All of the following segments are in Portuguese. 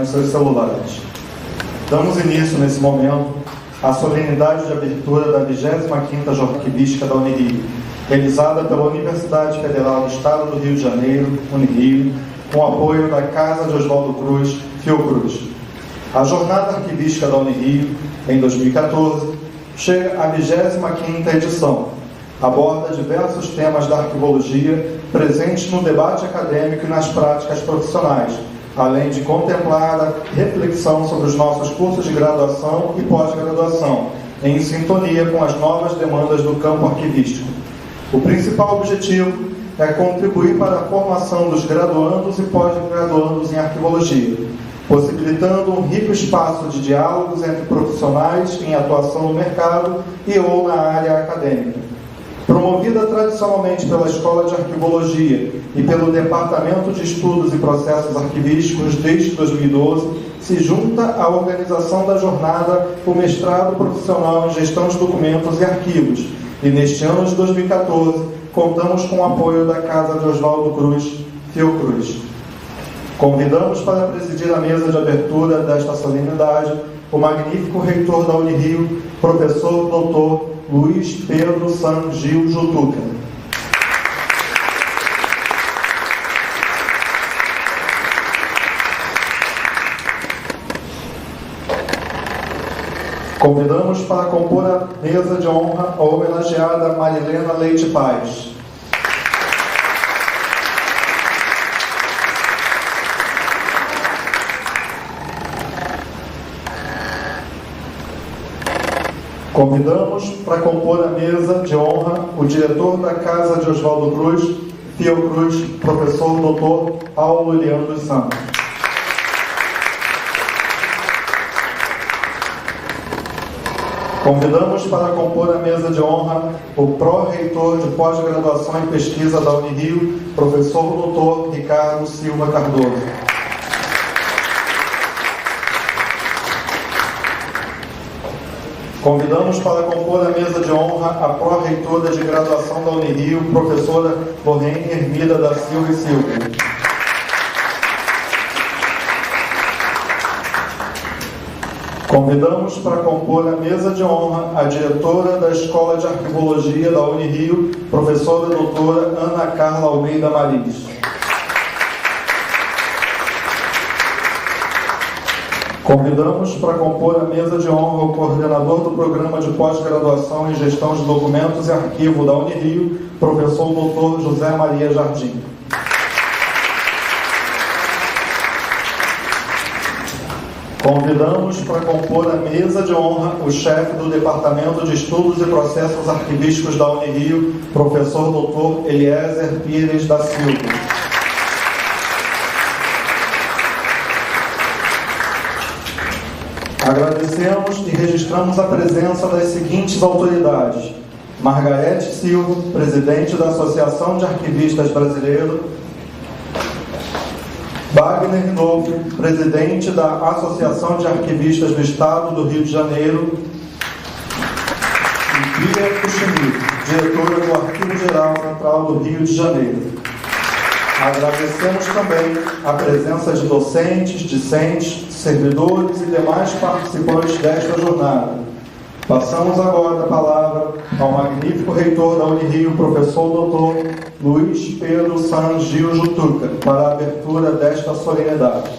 em seus celulares. Damos início, nesse momento, à solenidade de abertura da 25ª Jornada Arquivística da Unirio, realizada pela Universidade Federal do Estado do Rio de Janeiro, Unirio, com apoio da Casa de Oswaldo Cruz, Fiocruz. A Jornada Arquivística da Unirio, em 2014, chega à 25ª edição. Aborda diversos temas da arquivologia presentes no debate acadêmico e nas práticas profissionais, além de contemplar a reflexão sobre os nossos cursos de graduação e pós-graduação, em sintonia com as novas demandas do campo arquivístico. O principal objetivo é contribuir para a formação dos graduandos e pós-graduandos em arquivologia, possibilitando um rico espaço de diálogos entre profissionais em atuação no mercado e ou na área acadêmica. Promovida tradicionalmente pela Escola de Arquivologia e pelo Departamento de Estudos e Processos Arquivísticos desde 2012, se junta à organização da jornada o mestrado profissional em Gestão de Documentos e Arquivos, e neste ano de 2014 contamos com o apoio da Casa de Oswaldo Cruz, Fiocruz. Convidamos para presidir a mesa de abertura desta solenidade o magnífico reitor da Unirio, professor Dr. Luiz Pedro San Gil Jutuca. Convidamos para compor a mesa de honra a homenageada Marilena Leite Paz. Convidamos para compor a mesa de honra o diretor da Casa de Oswaldo Cruz, Fiocruz, professor Dr. Paulo Leandro Santos. Convidamos para compor a mesa de honra o pró-reitor de pós-graduação em pesquisa da Unirio, professor Dr. Ricardo Silva Cardoso. Convidamos para compor a mesa de honra a pró-reitora de graduação da Unirio, professora Lorraine Hermida da Silva e Silva. Convidamos para compor a mesa de honra a diretora da Escola de Arquivologia da Unirio, professora doutora Ana Carla Almeida Marins. Convidamos para compor a mesa de honra o coordenador do Programa de Pós-Graduação em Gestão de Documentos e Arquivo da Unirio, professor Dr. José Maria Jardim. Convidamos para compor a mesa de honra o chefe do Departamento de Estudos e Processos Arquivísticos da Unirio, professor Dr. Eliezer Pires da Silva. Agradecemos e registramos a presença das seguintes autoridades: Margarete Silva, presidente da Associação de Arquivistas Brasileiros; Wagner Rinolfi, presidente da Associação de Arquivistas do Estado do Rio de Janeiro; e Bia Cuchini, diretora do Arquivo Geral Central do Rio de Janeiro. Agradecemos também a presença de docentes, discentes, servidores e demais participantes desta jornada. Passamos agora a palavra ao magnífico reitor da Unirio, professor Dr. Luiz Pedro San Gil Jutuca, para a abertura desta solenidade.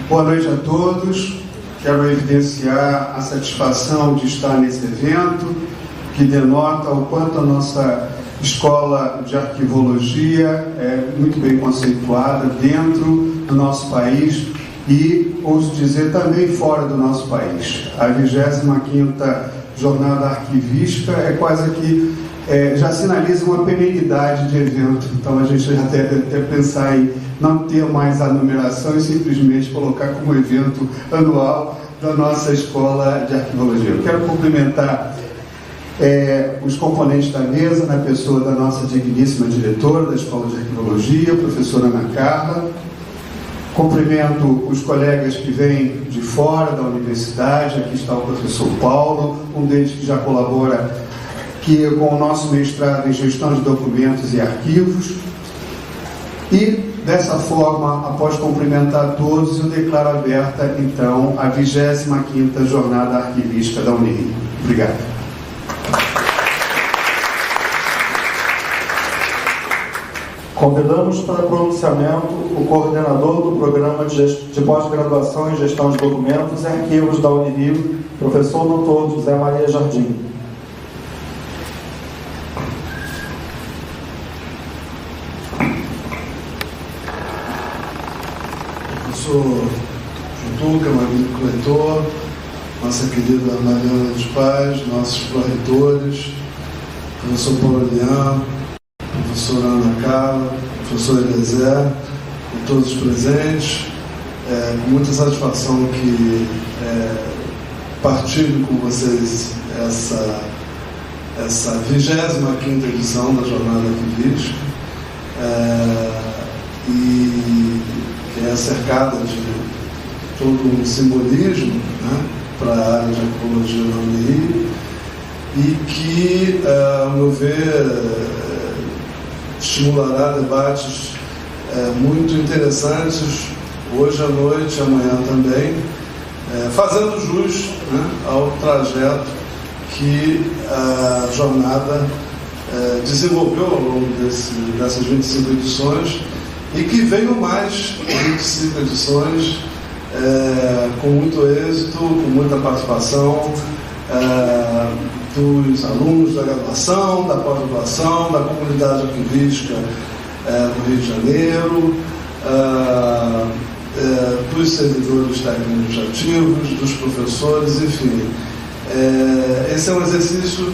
Boa noite a todos. Quero evidenciar a satisfação de estar nesse evento, que denota o quanto a nossa Escola de Arquivologia é muito bem conceituada dentro do nosso país e, ouso dizer, também fora do nosso país. A 25ª Jornada Arquivística é quase que já sinaliza uma perenidade de evento, então a gente já deve até pensar em não ter mais a numeração e simplesmente colocar como evento anual da nossa Escola de Arquivologia. Eu quero cumprimentar os componentes da mesa, na pessoa da nossa digníssima diretora da Escola de Arquivologia, a professora Ana Carla. Cumprimento os colegas que vêm de fora da universidade. Aqui está o professor Paulo, um deles que já colabora com o nosso mestrado em Gestão de Documentos e Arquivos. E dessa forma, após cumprimentar todos, eu declaro aberta, então, a 25ª Jornada Arquivística da Unirio. Obrigado. Convidamos para pronunciamento o coordenador do Programa de Pós-Graduação em Gestão de Documentos e Arquivos da Unirio, professor Dr. José Maria Jardim. Professor Jutuca, magnífico leitor, nossa querida Mariana dos Pais, nossos pró-reitores, professor Paulo Leão, professora Ana Carla, professor Eliezer e todos os presentes, com muita satisfação que partilho com vocês essa 25ª edição da Jornada Arquivística, e que é cercada de todo um simbolismo, né, para a área de arqueologia da Unirio, e que, ao meu ver, estimulará debates muito interessantes hoje à noite e amanhã também, fazendo jus, né, ao trajeto que a jornada desenvolveu ao longo dessas 25 edições e que veio mais 25 edições com muito êxito, com muita participação dos alunos da graduação, da pós-graduação, da comunidade arquivística do Rio de Janeiro, dos servidores técnicos ativos, dos professores, enfim. Esse é um exercício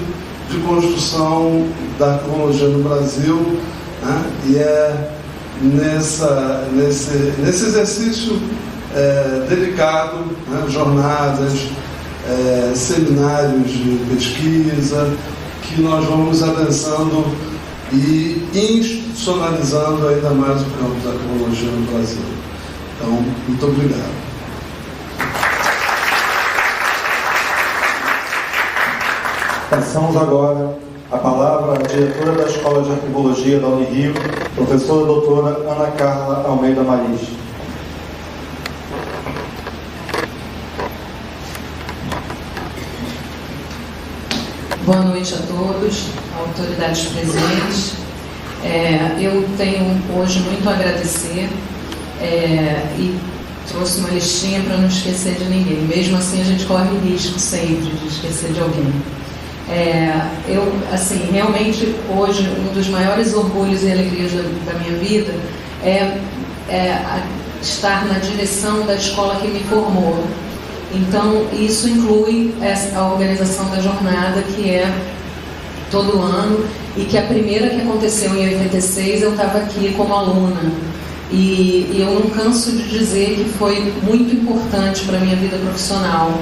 de construção da arqueologia no Brasil, né? E é nesse exercício delicado, né? Jornadas, seminários de pesquisa, que nós vamos adensando e institucionalizando ainda mais o campo da arqueologia no Brasil. Então, muito obrigado. Passamos agora a palavra à diretora da Escola de Arqueologia da Unirio, professora doutora Ana Carla Almeida Maris. Boa noite a todos, autoridades presentes. Eu tenho hoje muito a agradecer e trouxe uma listinha para não esquecer de ninguém. Mesmo assim, a gente corre risco sempre de esquecer de alguém. Realmente, hoje, um dos maiores orgulhos e alegrias da minha vida é estar na direção da escola que me formou. Então, isso inclui a organização da jornada, que é todo ano, e que a primeira que aconteceu em 86, eu estava aqui como aluna. E eu não canso de dizer que foi muito importante para a minha vida profissional.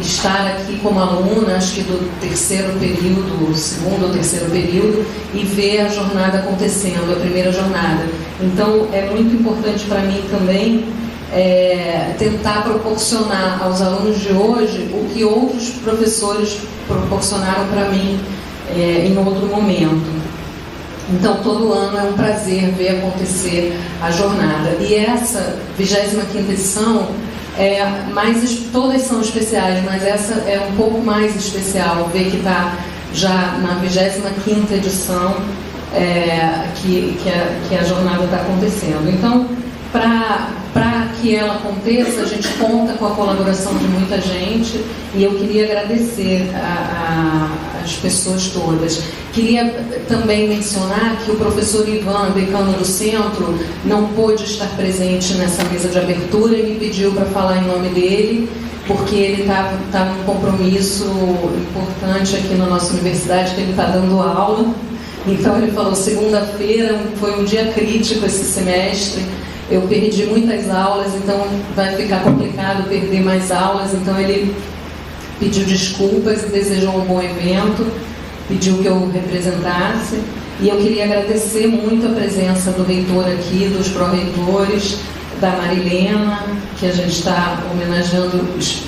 Estar aqui como aluna, acho que do terceiro período, segundo ou terceiro período, e ver a jornada acontecendo, a primeira jornada. Então, é muito importante para mim também tentar proporcionar aos alunos de hoje o que outros professores proporcionaram para mim em outro momento. Então, todo ano é um prazer ver acontecer a jornada. E essa 25ª edição, todas são especiais, mas essa é um pouco mais especial, ver que está já na 25ª edição que a jornada está acontecendo. Então, para que ela aconteça, a gente conta com a colaboração de muita gente, e eu queria agradecer as pessoas todas. Queria também mencionar que o professor Ivan, decano do centro, não pôde estar presente nessa mesa de abertura e me pediu para falar em nome dele, porque ele está num compromisso importante aqui na nossa universidade, que ele está dando aula. Então ele falou, segunda-feira foi um dia crítico esse semestre, eu perdi muitas aulas, então vai ficar complicado perder mais aulas. Então ele pediu desculpas e desejou um bom evento, pediu que eu representasse. E eu queria agradecer muito a presença do reitor aqui, dos pró-reitores, da Marilena, que a gente está homenageando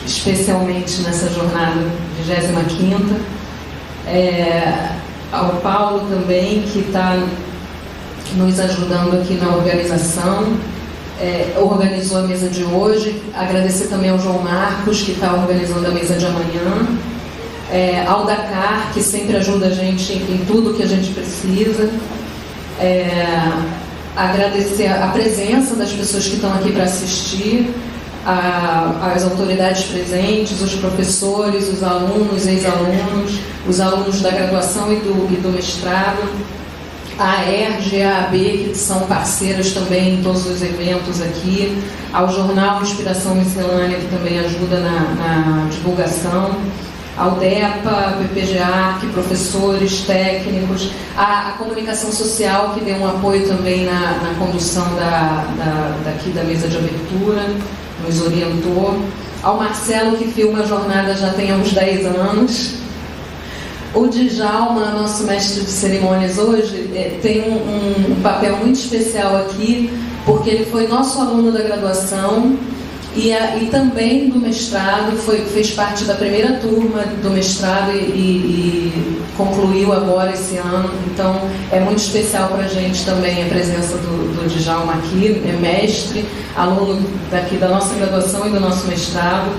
especialmente nessa jornada 25ª. Ao Paulo também, que nos ajudando aqui na organização. Organizou a mesa de hoje. Agradecer também ao João Marcos, que está organizando a mesa de amanhã. Ao Dakar, que sempre ajuda a gente em tudo que a gente precisa. Agradecer a presença das pessoas que estão aqui para assistir, as autoridades presentes, os professores, os alunos, ex-alunos, os alunos da graduação e do mestrado, a ERJ e a AB, que são parceiras também em todos os eventos aqui, ao jornal Inspiração Miscelânea, que também ajuda na divulgação, ao DEPA, PPGA, que professores, técnicos, a comunicação social, que deu um apoio também na condução daqui da mesa de abertura, nos orientou, ao Marcelo, que filma a jornada já tem uns 10 anos, o Djalma, nosso mestre de cerimônias hoje, tem um papel muito especial aqui, porque ele foi nosso aluno da graduação e também do mestrado, fez parte da primeira turma do mestrado e concluiu agora esse ano. Então é muito especial para a gente também a presença do Djalma aqui, é mestre, aluno daqui da nossa graduação e do nosso mestrado.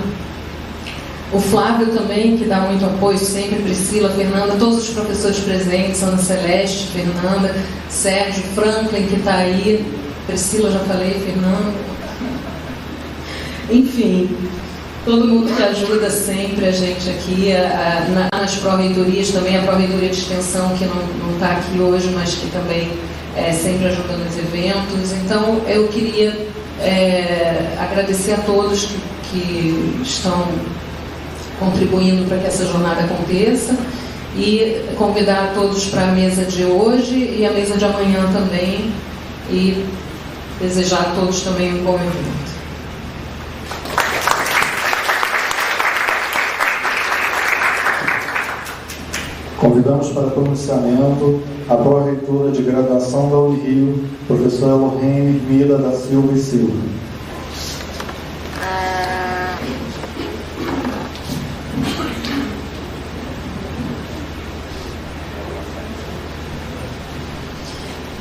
O Flávio também, que dá muito apoio sempre, Priscila, Fernanda, todos os professores presentes, Ana Celeste, Fernanda, Sérgio, Franklin, que está aí, Priscila, já falei, Fernanda. Enfim, todo mundo que ajuda sempre a gente aqui, nas pró-reitorias também, a pró-reitoria de extensão, que não está aqui hoje, mas que também sempre ajuda nos eventos. Então, eu queria agradecer a todos que estão contribuindo para que essa jornada aconteça e convidar todos para a mesa de hoje e a mesa de amanhã também e desejar a todos também um bom evento. Convidamos para pronunciamento a pró-reitora de graduação da Unirio, professora Lorraine Mira da Silva e Silva.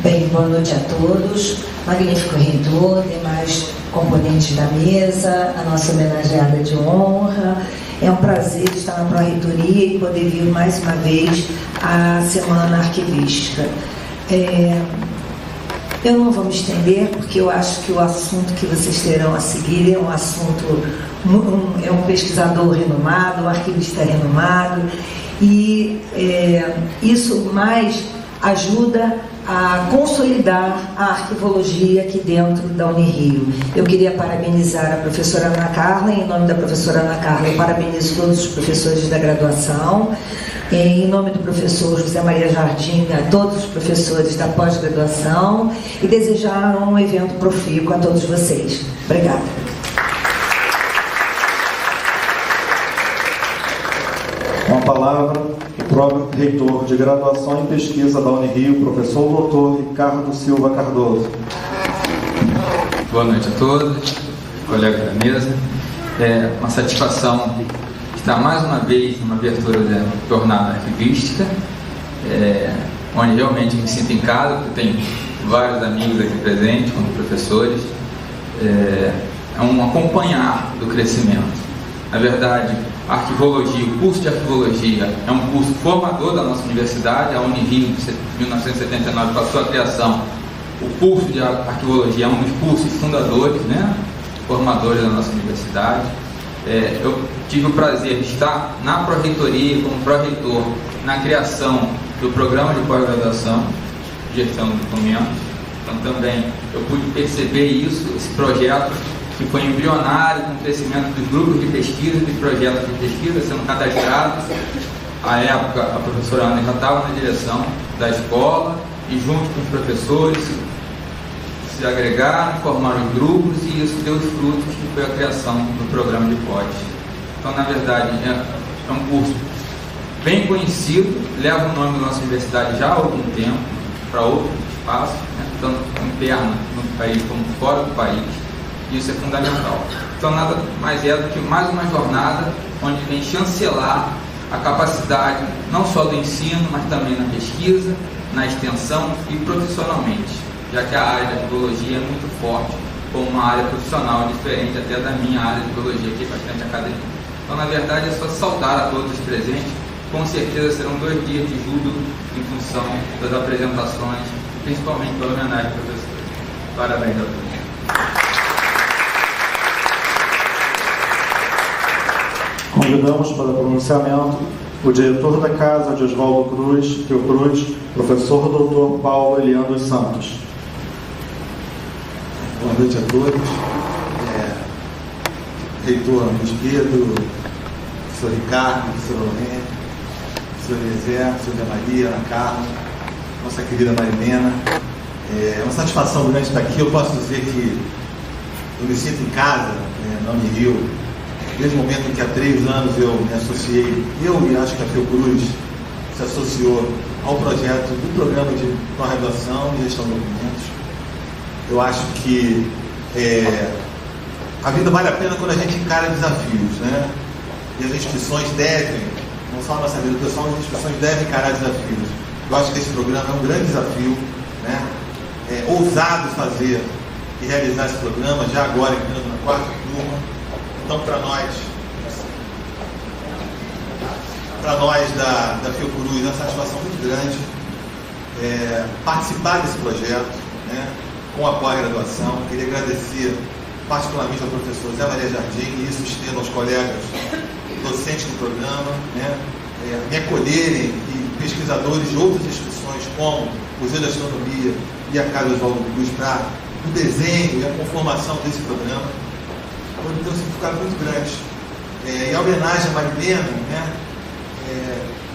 Bem, boa noite a todos, magnífico reitor, demais componentes da mesa, a nossa homenageada de honra. É um prazer estar na pró-reitoria e poder vir mais uma vez à Semana Arquivística. Eu não vou me estender, porque eu acho que o assunto que vocês terão a seguir é um assunto, é um pesquisador renomado, um arquivista renomado, e isso mais ajuda a consolidar a arquivologia aqui dentro da Unirio. Eu queria parabenizar a professora Ana Carla, em nome da professora Ana Carla, eu parabenizo todos os professores da graduação, em nome do professor José Maria Jardim, a todos os professores da pós-graduação, e desejar um evento profícuo a todos vocês. Obrigada. Com a palavra, o próprio reitor de graduação em pesquisa da Unirio, professor Dr. Ricardo Silva Cardoso. Boa noite a todos, colegas da mesa. É uma satisfação estar mais uma vez numa abertura da jornada arquivística, onde realmente me sinto em casa, porque tenho vários amigos aqui presentes, como professores. É um acompanhar do crescimento. Na verdade, a arquivologia, o curso de arquivologia é um curso formador da nossa universidade. A Unirio, em 1979, com a sua criação, o curso de arquivologia é um dos cursos fundadores, né, formadores da nossa universidade. Eu tive o prazer de estar na pró-reitoria, como pró-reitor, na criação do programa de pós-graduação, gestão de documentos. Então também eu pude perceber isso, esse projeto que foi embrionário com o crescimento dos grupos de pesquisa, dos projetos de pesquisa sendo cadastrados. À época, a professora Ana já estava na direção da escola e junto com os professores se agregaram, formaram os grupos e isso deu os frutos que foi a criação do programa de pós. Então, na verdade, é um curso bem conhecido, leva o nome da nossa universidade já há algum tempo para outros espaços, né, tanto interno no país como fora do país. Isso é fundamental. Então, nada mais é do que mais uma jornada onde vem chancelar a capacidade não só do ensino, mas também na pesquisa, na extensão e profissionalmente, já que a área da biologia é muito forte como uma área profissional, diferente até da minha área de biologia, que é bastante acadêmica. Então, na verdade, é só saudar a todos os presentes. Com certeza serão 2 dias de júbilo em função das apresentações, principalmente pela homenagem ao professor. Parabéns a todos. Convidamos para pronunciamento o diretor da Casa de Oswaldo Cruz, Fiocruz, professor Dr. Paulo Elian dos Santos. Boa noite a todos. Reitor Luiz Pedro, professor Ricardo, professor Lorena, professor Eliezer, professor Zé Maria, Ana Carla, nossa querida Marilena. É uma satisfação grande estar aqui. Eu posso dizer que eu me sinto em casa, na Unirio, desde o momento em que há 3 anos eu me associei, eu e acho que a Fiocruz se associou ao projeto do programa de pós-graduação e gestão de documentos. Eu acho que a vida vale a pena quando a gente encara desafios, né? E as instituições devem, não só a nossa vida pessoal, as instituições devem encarar desafios. Eu acho que esse programa é um grande desafio, né? É ousado fazer e realizar esse programa, já agora entrando na 4ª turma. Então, para nós da Fiocruz, é uma satisfação muito grande participar desse projeto, né, com a pós-graduação. Queria agradecer particularmente ao professor Zé Maria Jardim e isso estendo aos colegas docentes do programa, né, me acolherem, e pesquisadores de outras instituições como o Museu de Astronomia e a Casa Oswaldo Cruz para o desenho e a conformação desse programa. Tem um significado muito grande. E a homenagem a Marilena, né,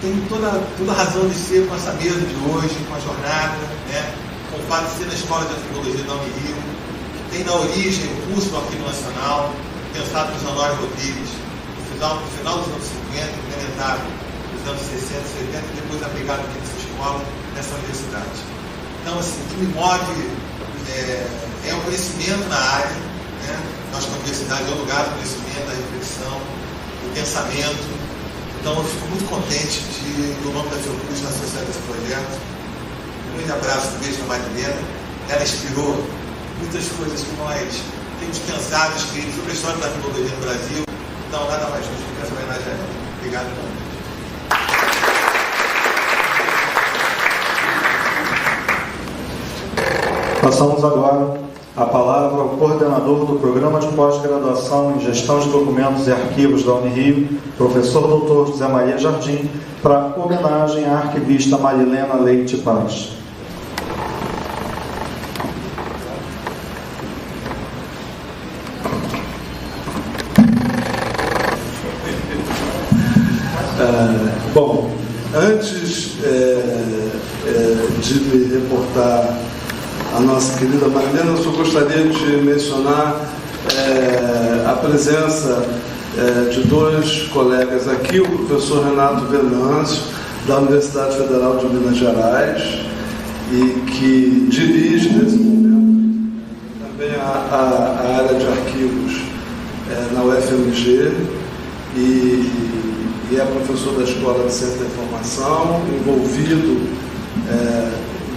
tem toda a razão de ser com essa mesa de hoje, com a jornada, né, com o fato de ser na Escola de Antropologia da Unirio, que tem na origem o curso do Arquivo Nacional, pensado por Honório Rodrigues, no final dos anos 50, implementado nos anos 60, 70, e depois aplicado aqui nessa escola, nessa universidade. Então, assim, o que me move é o conhecimento na área, né? Acho que a universidade é o lugar do conhecimento, da reflexão, do pensamento. Então eu fico muito contente de, no nome da Fiocruz, estar associado a esse projeto. Um grande abraço, um beijo para a Marilena. Ela inspirou muitas coisas que nós temos pensado, escrito sobre a história da filologia no Brasil. Então, nada mais justo que essa homenagem a ela. Obrigado, muito. Passamos agora a palavra ao coordenador do Programa de Pós-Graduação em Gestão de Documentos e Arquivos da Unirio, professor Dr. José Maria Jardim, para homenagem à arquivista Marilena Leite Paz. Bom, antes de me reportar a nossa querida Marilena, eu só gostaria de mencionar a presença de 2 colegas aqui, o professor Renato Venâncio, da Universidade Federal de Minas Gerais, e que dirige nesse momento também a área de arquivos na UFMG, e é professor da Escola de Ciência da Informação,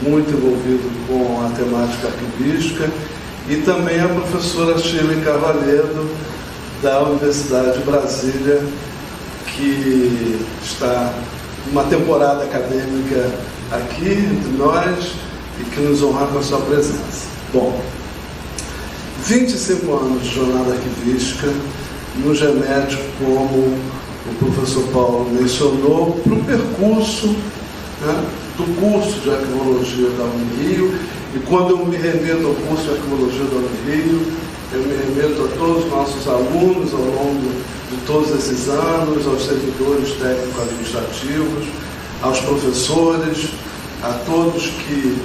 muito envolvido com a temática arquivística, e também a professora Shirley Carvalheiro, da Universidade de Brasília, que está numa temporada acadêmica aqui entre nós e que nos honra com a sua presença. Bom, 25 anos de jornada arquivística nos remete, como o professor Paulo mencionou, para o percurso, né, do curso de Arquivologia da Unirio. E quando eu me remeto ao curso de Arquivologia da Unirio, eu me remeto a todos os nossos alunos ao longo de todos esses anos, aos servidores técnico-administrativos, aos professores, a todos que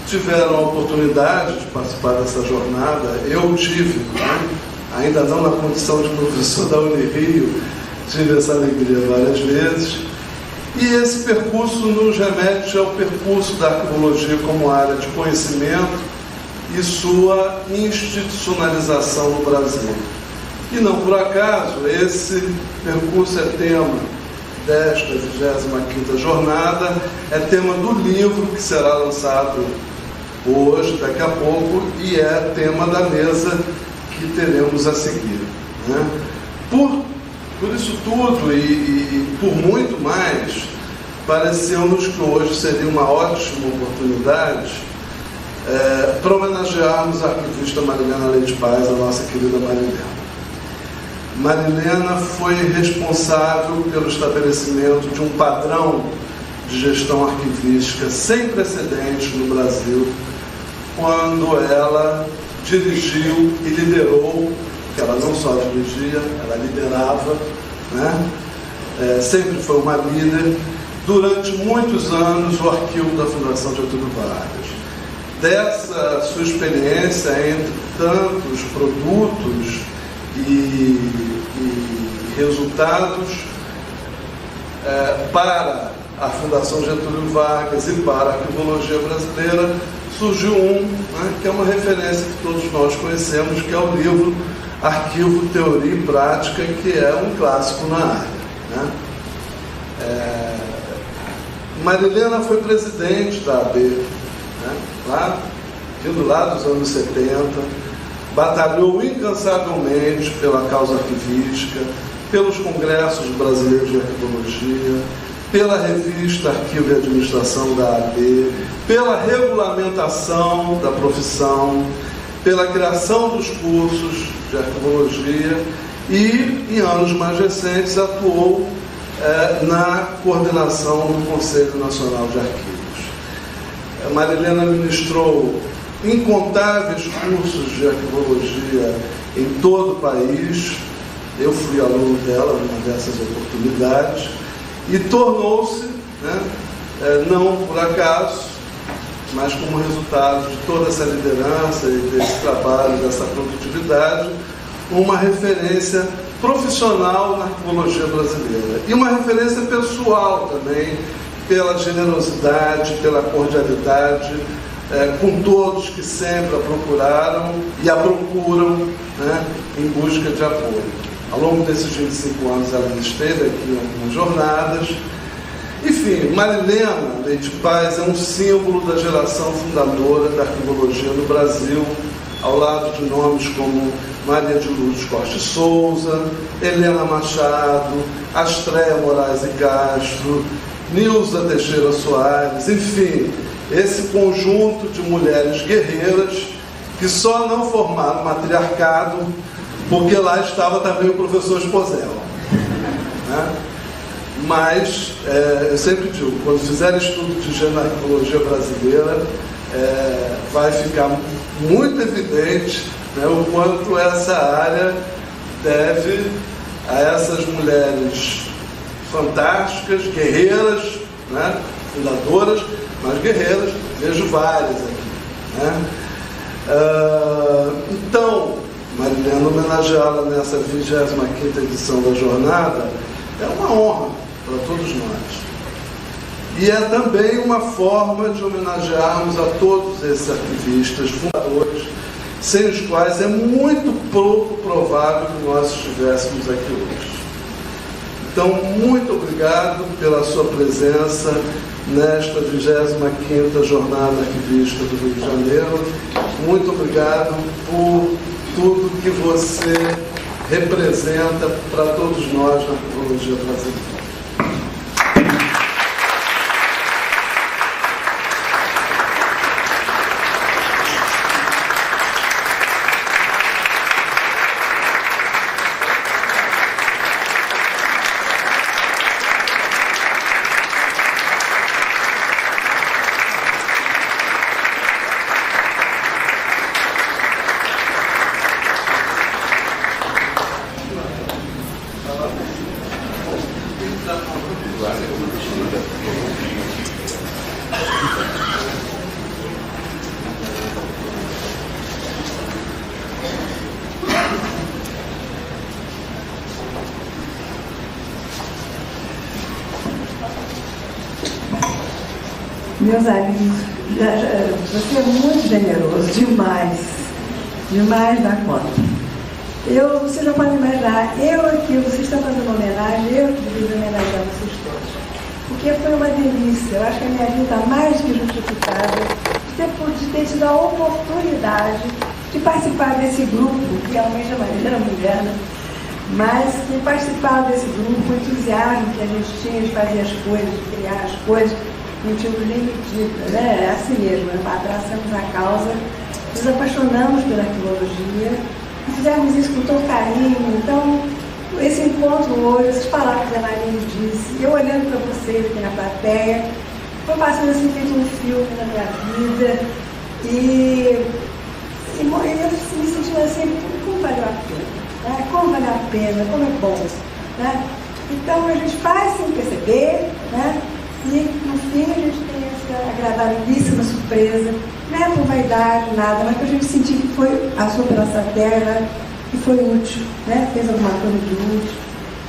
tiveram a oportunidade de participar dessa jornada. Eu tive, né, ainda não na condição de professor da Unirio, tive essa alegria várias vezes. E esse percurso nos remete ao percurso da arquivologia como área de conhecimento e sua institucionalização no Brasil. E não por acaso, esse percurso é tema desta 25ª jornada é tema do livro que será lançado hoje, daqui a pouco, e é tema da mesa que teremos a seguir, né? Por isso tudo e por muito mais, pareceu-nos que hoje seria uma ótima oportunidade para homenagearmos a arquivista Marilena Leite Paz, a nossa querida Marilena. Marilena foi responsável pelo estabelecimento de um padrão de gestão arquivística sem precedentes no Brasil, quando ela dirigiu e liderou, que ela não só dirigia, ela liderava, né? Sempre foi uma líder, durante muitos anos, o arquivo da Fundação Getúlio Vargas. Dessa sua experiência, entre tantos produtos e resultados para a Fundação Getúlio Vargas e para a arquivologia brasileira, surgiu que é uma referência que todos nós conhecemos, que é o livro Arquivo, Teoria e Prática, que é um clássico na área, né? Marilena foi presidente da AB, né? Vindo lá dos anos 70, batalhou incansavelmente pela causa arquivística, pelos congressos brasileiros de arquivologia, pela revista Arquivo e Administração da AB, pela regulamentação da profissão, pela criação dos cursos de arquivologia e, em anos mais recentes, atuou na coordenação do Conselho Nacional de Arquivos. Marilena ministrou incontáveis cursos de arquivologia em todo o país. Eu fui aluno dela numa dessas oportunidades e tornou-se, não por acaso, mas como resultado de toda essa liderança e desse trabalho, dessa produtividade, uma referência profissional na arquivologia brasileira e uma referência pessoal também, pela generosidade, pela cordialidade, com todos que sempre a procuraram e a procuram, em busca de apoio. Ao longo desses 25 anos ela esteve aqui em algumas jornadas. Enfim, Marilena Leite Paz é um símbolo da geração fundadora da arquivologia no Brasil, ao lado de nomes como Maria de Lourdes Costa e Souza, Helena Machado, Astréia Moraes e Castro, Nilza Teixeira Soares, enfim, esse conjunto de mulheres guerreiras que só não formaram matriarcado porque lá estava também o professor Esposel, né? Mas, eu sempre digo, quando fizer estudo de gênero na arquivologia brasileira, vai ficar muito evidente, o quanto essa área deve a essas mulheres fantásticas, guerreiras, fundadoras, mas guerreiras, vejo várias aqui, Então, Marilena, homenageá-la nessa 25ª edição da jornada é uma honra para todos nós. E é também uma forma de homenagearmos a todos esses arquivistas, fundadores, sem os quais é muito pouco provável que nós estivéssemos aqui hoje. Então, muito obrigado pela sua presença nesta 25ª Jornada Arquivista do Rio de Janeiro. Muito obrigado por tudo que você representa para todos nós na arquivologia brasileira. Meus amigos, você é muito generoso, demais da conta. Vocês não podem imaginar, vocês estão fazendo uma homenagem, eu que devia homenagear vocês todos. Porque foi uma delícia, eu acho que a minha vida está mais que justificada de ter tido a oportunidade de participar desse grupo, que realmente a Maria era mulher, né? Mas de participar desse grupo, o entusiasmo que a gente tinha de fazer as coisas, de criar as coisas, não tínhamos nem medida, né? É assim mesmo, abraçamos a causa, nos apaixonamos pela arqueologia, fizemos isso com todo carinho. Então, esse encontro hoje, essas palavras que a Maria me disse, eu olhando para vocês aqui na plateia, foi passando assim, feito um filme na minha vida, e eu me sentindo assim, como valeu a pena, né? Como valeu a pena, como é bom, né? Então a gente faz sem perceber, né? E no fim a gente tem essa agradabilíssima surpresa, não é por vaidade, nada, mas para a gente sentir que passou pela nossa terra, que foi útil, né? Fez alguma coisa de útil,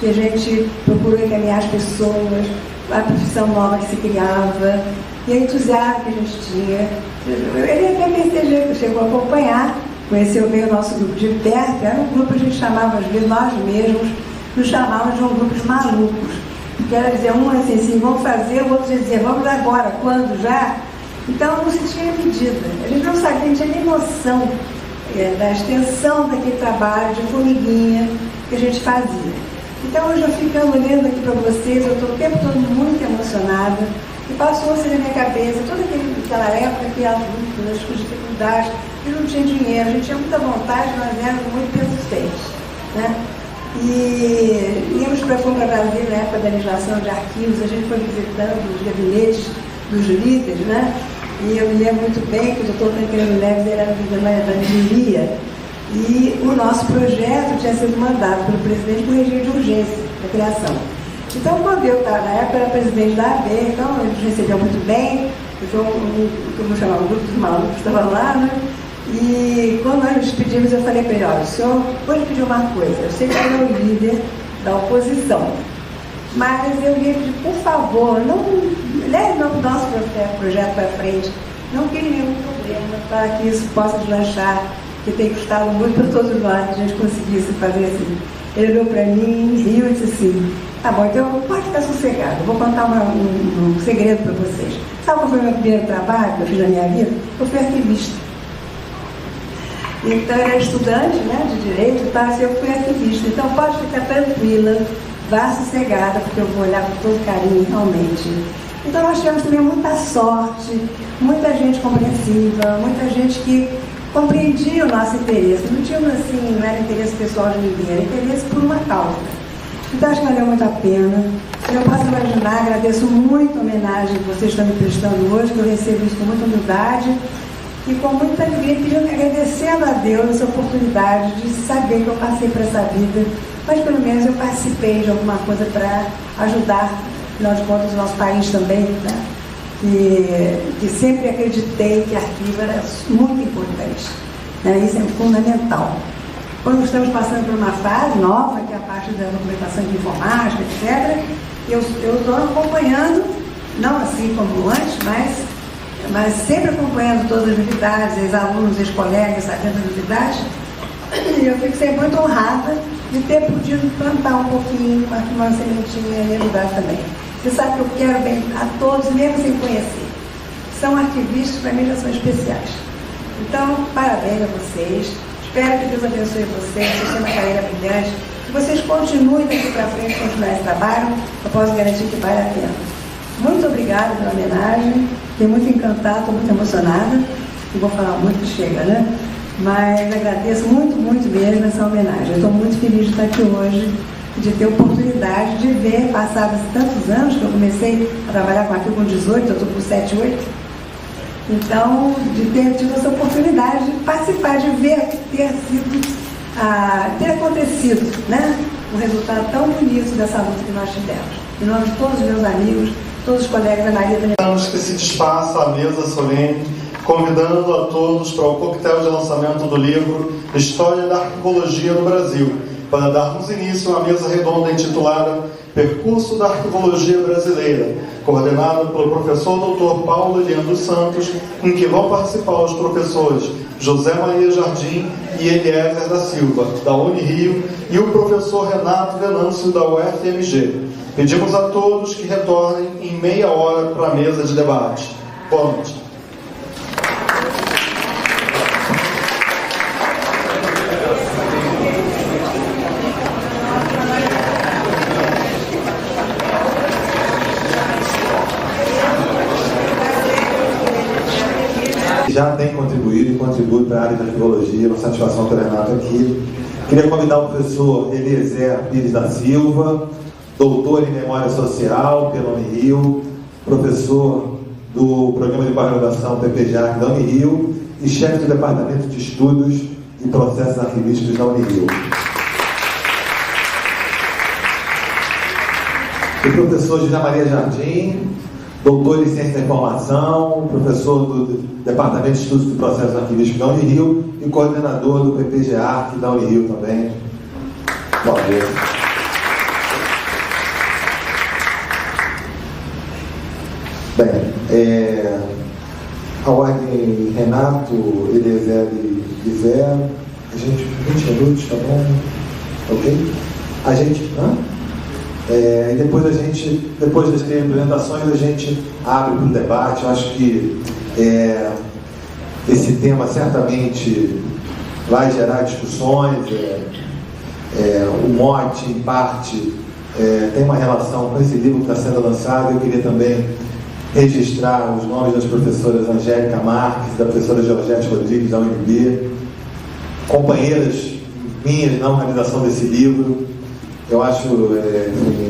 que a gente procurou encaminhar as pessoas, a profissão nova que se criava, e o entusiasmo que a gente tinha. Ele até percebeu, chegou a acompanhar, conheceu bem o nosso grupo de perto, era um grupo que a gente chamava, às vezes, nós mesmos, nos chamávamos de um grupo de malucos. Que era dizer, um assim, vamos fazer, o outro dizia, vamos agora, quando, já? Então não se tinha medida. A gente não sabia, não tinha nem noção da extensão daquele trabalho de formiguinha que a gente fazia. Então hoje eu ficando olhando aqui para vocês, eu estou o tempo todo muito emocionada, e passou assim na minha cabeça toda aquela época que as lutas, com dificuldades, a gente não tinha dinheiro, a gente tinha muita vontade, nós éramos muito persistentes, né? E íamos para Brasília na época da legislação de arquivos, a gente foi visitando os gabinetes dos líderes, né? E eu me lembro muito bem que o doutor Tancredo Neves era da engenharia, e o nosso projeto tinha sido mandado pelo presidente com regime de urgência da criação. Então, quando eu estava, na época, era presidente da AB, então ele nos recebeu muito bem, como chamava, o grupo dos malucos estava lá, né? E quando nós nos pedimos, eu falei para ele, olha, o senhor pode pedir uma coisa, eu sei que ele é o líder da oposição, mas eu ia pedir, por favor, não leve o nosso projeto para frente, não crie nenhum problema para que isso possa deslanchar, que tem custado muito para todos nós que a gente conseguisse fazer assim. Ele olhou para mim, riu e disse assim, tá bom, então pode ficar sossegado, eu vou contar um segredo para vocês. Sabe qual foi o meu primeiro trabalho que eu fiz na minha vida? Eu fui arquivista. Então, eu era estudante, né, de direito, tá? Eu fui arquivista. Então, pode ficar tranquila, vá sossegada, porque eu vou olhar com todo carinho, realmente. Então, nós tivemos também muita sorte, muita gente compreensiva, muita gente que compreendia o nosso interesse. Não tínhamos assim, não era interesse pessoal de ninguém, era interesse por uma causa. Então, acho que valeu muito a pena. Eu posso imaginar, agradeço muito a homenagem que vocês estão me prestando hoje, que eu recebo isso com muita humildade. E com muita alegria, agradecendo a Deus essa oportunidade de saber que eu passei por essa vida, mas pelo menos eu participei de alguma coisa para ajudar, afinal de contas, o nosso país também, né? E sempre acreditei que arquivo era muito importante, né? Isso é fundamental. Quando estamos passando por uma fase nova, que é a parte da documentação de informática, etc., eu estou acompanhando, não assim como antes, mas sempre acompanhando todas as novidades, ex-alunos, ex-colegas, sabendo das novidades, e eu fico sempre muito honrada de ter podido plantar um pouquinho, uma sementinha e ajudar também. Você sabe que eu quero bem a todos, mesmo sem conhecer. São arquivistas, para mim já são especiais. Então, parabéns a vocês. Espero que Deus abençoe vocês, vocês têm uma carreira brilhante, que vocês continuem daqui para frente, continuar esse trabalho, eu posso garantir que vale a pena. Muito obrigada pela homenagem, fiquei muito encantada, estou muito emocionada, não vou falar muito que chega, né? Mas agradeço muito, muito mesmo essa homenagem. Eu estou muito feliz de estar aqui hoje, de ter a oportunidade de ver, passados tantos anos, que eu comecei a trabalhar com aquilo com 18, eu estou com 7, 8, então, de ter tido essa oportunidade de participar, de ver, ter acontecido, né? Um resultado tão bonito dessa luta que nós tivemos. Em nome de todos os meus amigos, todos os colegas da Maria da Estamos que se despaça a mesa solene, convidando a todos para o coquetel de lançamento do livro História da Arquivologia no Brasil, para darmos início a uma mesa redonda intitulada Percurso da Arquivologia Brasileira, coordenada pelo professor Dr. Paulo Elian dos Santos, em que vão participar os professores José Maria Jardim e Eliezer da Silva, da Unirio, e o professor Renato Venâncio, da UFMG. Pedimos a todos que retornem em meia hora para a mesa de debate. Boa noite. Já tem contribuído e contribui para a área de arqueologia, uma satisfação ter o Renato aqui. Queria convidar o professor Eliezer Pires da Silva, doutor em Memória Social pela Unirio, professor do Programa de Pós-Graduação PPG-Arc da Unirio e chefe do Departamento de Estudos e Processos Arquivísticos da Unirio. O professor José Maria Jardim, doutor em Ciência da Informação, professor do Departamento de Estudos e Processos Arquivísticos da Unirio e coordenador do PPG-Arc da Unirio também. Boa noite. Bem, a ordem Renato, Eliezer e Zé, a gente, 20 minutos, tá bom? Ok? A gente, e depois das apresentações, a gente abre para o debate. Eu acho que esse tema certamente vai gerar discussões. O mote, em parte, tem uma relação com esse livro que está sendo lançado. Eu queria também registrar os nomes das professoras Angélica Marques, da professora Georgette Rodrigues, da UNB, companheiras minhas na organização desse livro. Eu acho,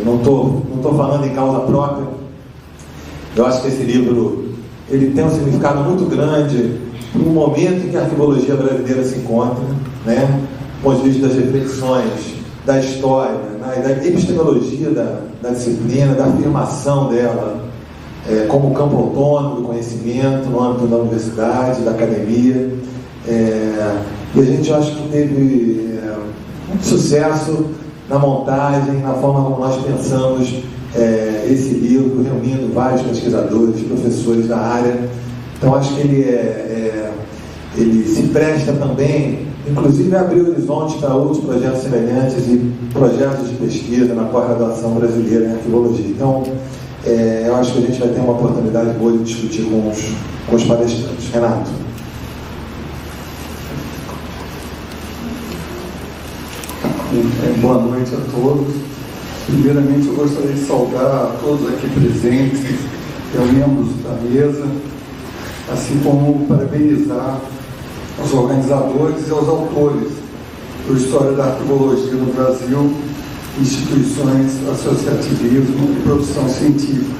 não estou falando em causa própria, eu acho que esse livro ele tem um significado muito grande no momento em que a arqueologia brasileira se encontra, né? Do ponto de vista das reflexões, da história, né? Da epistemologia da disciplina, da afirmação dela como campo autônomo do conhecimento no âmbito da universidade, da academia. E a gente acha que teve muito sucesso na montagem, na forma como nós pensamos esse livro, reunindo vários pesquisadores, professores da área. Então acho que ele se presta também, inclusive, a abrir horizontes para outros projetos semelhantes e projetos de pesquisa na pós-graduação brasileira em arqueologia. Então, eu acho que a gente vai ter uma oportunidade boa de discutir com os palestrantes. Renato. Boa noite a todos. Primeiramente, eu gostaria de saudar a todos aqui presentes, membros da mesa, assim como parabenizar os organizadores e os autores do História da Arqueologia no Brasil, instituições, associativismo e produção científica.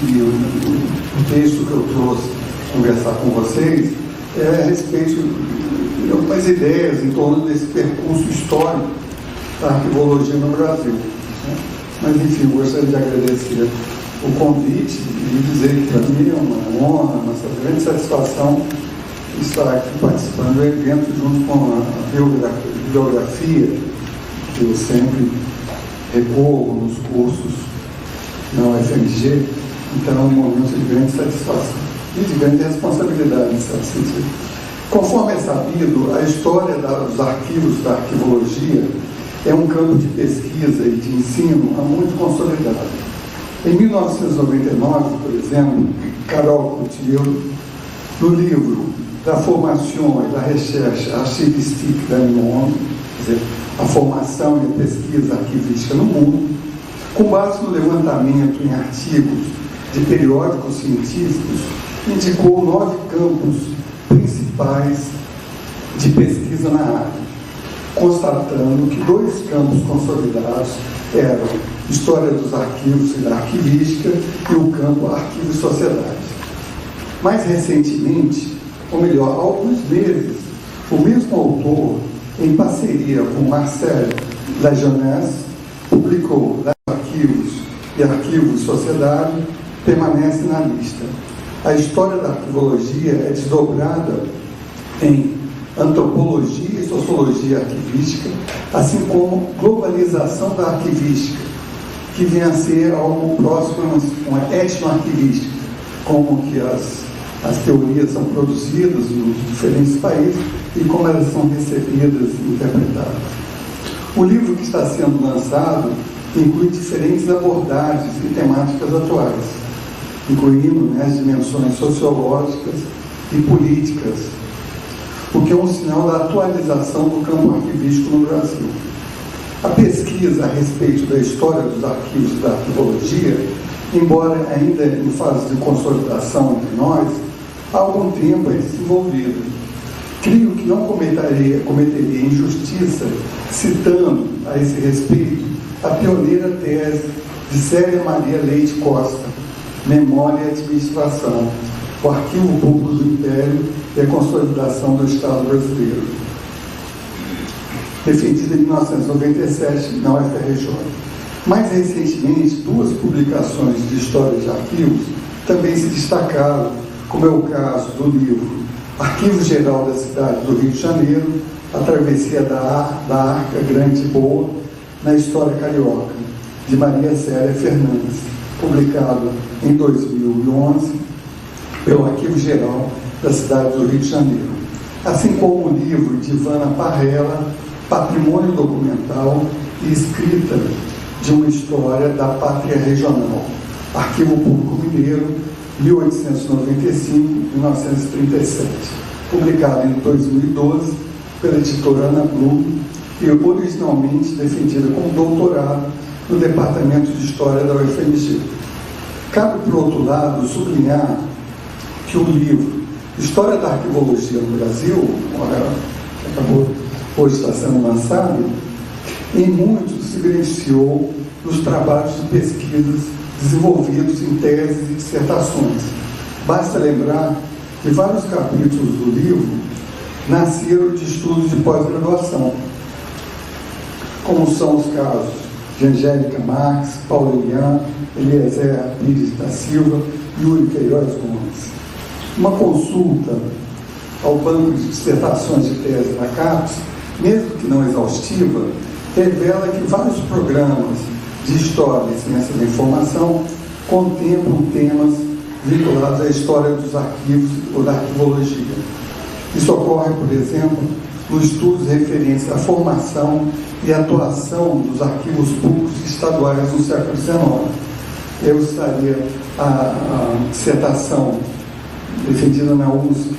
E o texto que eu trouxe conversar com vocês é a respeito de algumas ideias em torno desse percurso histórico da arqueologia no Brasil. Mas, enfim, eu gostaria de agradecer o convite e dizer que para mim é uma honra, uma grande satisfação estar aqui participando do evento junto com a biografia que eu sempre recorro nos cursos na UFMG. Então é um momento de grande satisfação e de grande responsabilidade, em certo sentido. Conforme é sabido, a história dos arquivos da arqueologia é um campo de pesquisa e de ensino há muito consolidado. Em 1999, por exemplo, Carol Coutinho, no livro da Formação e da Recherche Archivistique da ONU, quer dizer, a formação e a pesquisa arquivística no mundo, com base no levantamento em artigos de periódicos científicos, indicou 9 campos principais de pesquisa na área, constatando que 2 campos consolidados eram História dos Arquivos e da Arquivística e o campo Arquivo e Sociedade. Mais recentemente, ou melhor, há alguns meses, o mesmo autor, em parceria com Marcel Lajeunesse, publicou Arquivos e Arquivo e Sociedade, permanece na lista. A história da arqueologia é desdobrada em antropologia e sociologia arquivística, assim como globalização da arquivística, que vem a ser algo próximo a uma etnoarquivística, como que as as teorias são produzidas nos diferentes países e como elas são recebidas e interpretadas. O livro que está sendo lançado inclui diferentes abordagens e temáticas atuais, incluindo as dimensões sociológicas e políticas, o que é um sinal da atualização do campo arquivístico no Brasil. A pesquisa a respeito da história dos arquivos da arquivologia, embora ainda em fase de consolidação entre nós, há algum tempo é desenvolvida. Creio que não cometeria injustiça citando a esse respeito a pioneira tese de Célia Maria Leite Costa, Memória e Administração, o Arquivo Público do Império e a Consolidação do Estado Brasileiro, defendida em 1997 na UFRJ. Mais recentemente, 2 publicações de história de arquivos também se destacaram, como é o caso do livro Arquivo Geral da Cidade do Rio de Janeiro, A Travessia da Arca Grande e Boa na História Carioca, de Maria Célia Fernandes, publicado em 2011 pelo Arquivo Geral da Cidade do Rio de Janeiro, assim como o livro de Ivana Parrella, Patrimônio Documental e Escrita de uma História da Pátria Regional, Arquivo Público Mineiro, 1895-1937, publicado em 2012 pela editora Ana Blum e originalmente defendida como doutorado no Departamento de História da UFMG. Cabe, por outro lado, sublinhar que o livro História da Arquivologia no Brasil, que acabou hoje está sendo lançado, em muito se beneficiou dos trabalhos de pesquisas desenvolvidos em teses e dissertações. Basta lembrar que vários capítulos do livro nasceram de estudos de pós-graduação, como são os casos de Angélica Marques, Paulo Elian, Eliezer Pires da Silva e Yuri Queiroz Gomes. Uma consulta ao banco de dissertações de tese da CAPES, mesmo que não exaustiva, revela que vários programas de História e Ciência da Informação contemplam temas vinculados à história dos arquivos ou da arquivologia. Isso ocorre, por exemplo, nos estudos referentes à formação e atuação dos arquivos públicos estaduais no século XIX. Eu citaria a dissertação defendida na USP,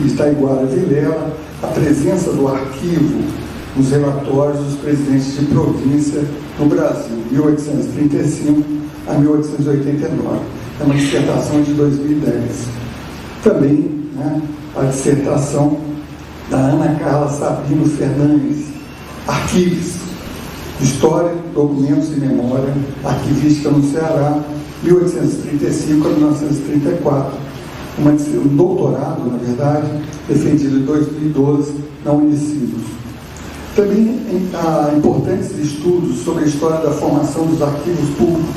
de Itaiguara Vilela, a presença do arquivo nos relatórios dos presidentes de província no Brasil, 1835 a 1889. É uma dissertação de 2010. Também, a dissertação da Ana Carla Sabino Fernandes, Arquives, História, Documentos e Memória, Arquivística no Ceará, 1835 a 1934. Um doutorado, na verdade, defendido em 2012 na Unicinos. Também há importantes estudos sobre a história da formação dos arquivos públicos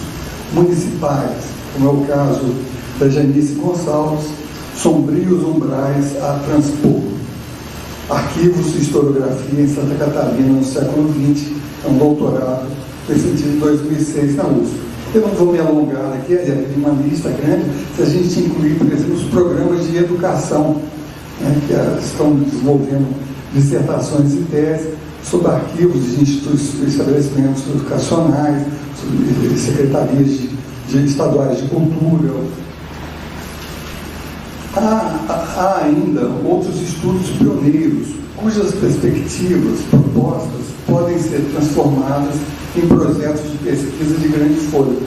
municipais, como é o caso da Janice Gonçalves, Sombrios Umbrais a Transpor. Arquivos e Historiografia em Santa Catarina no século XX, é um doutorado defendido em 2006 na USP. Eu não vou me alongar aqui, é uma lista grande, se a gente incluir, por exemplo, os programas de educação, que estão desenvolvendo dissertações e teses sobre arquivos de instituições, estabelecimentos educacionais, sobre secretarias de estaduais de cultura. Há ainda outros estudos pioneiros, cujas perspectivas, propostas, podem ser transformadas em projetos de pesquisa de grande fôlego.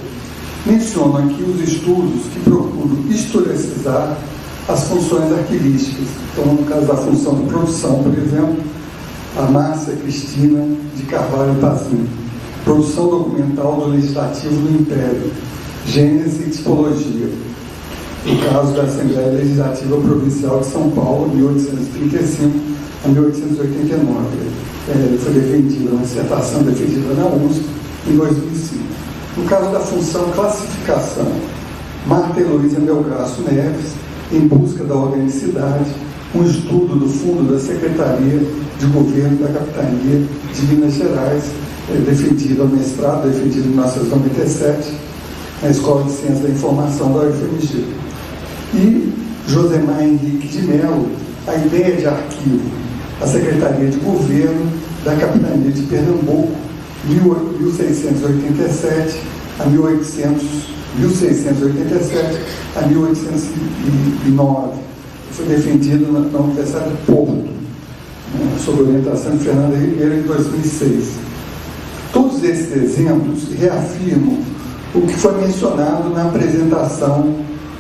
Menciono aqui os estudos que procuram historicizar as funções arquivísticas. Então, no caso da função de produção, por exemplo, a Márcia Cristina de Carvalho Pazin. Produção documental do Legislativo do Império, Gênese e Tipologia. No caso da Assembleia Legislativa Provincial de São Paulo, 1835 a 1889. Foi defendida, uma dissertação defendida na USP em 2005. No caso da função classificação, Marta Heloísa Melgaço Neves, Em Busca da Organicidade, um estudo do Fundo da Secretaria de Governo da Capitania de Minas Gerais, defendido ao mestrado, defendido em 1997, na Escola de Ciência da Informação da UFMG. E Josemar Henrique de Mello a ideia de arquivo à Secretaria de Governo da Capitania de Pernambuco, 1687 a 1809. Foi defendido na Universidade do Porto, sob orientação de Fernando Ribeiro, em 2006. Todos esses exemplos reafirmam o que foi mencionado na apresentação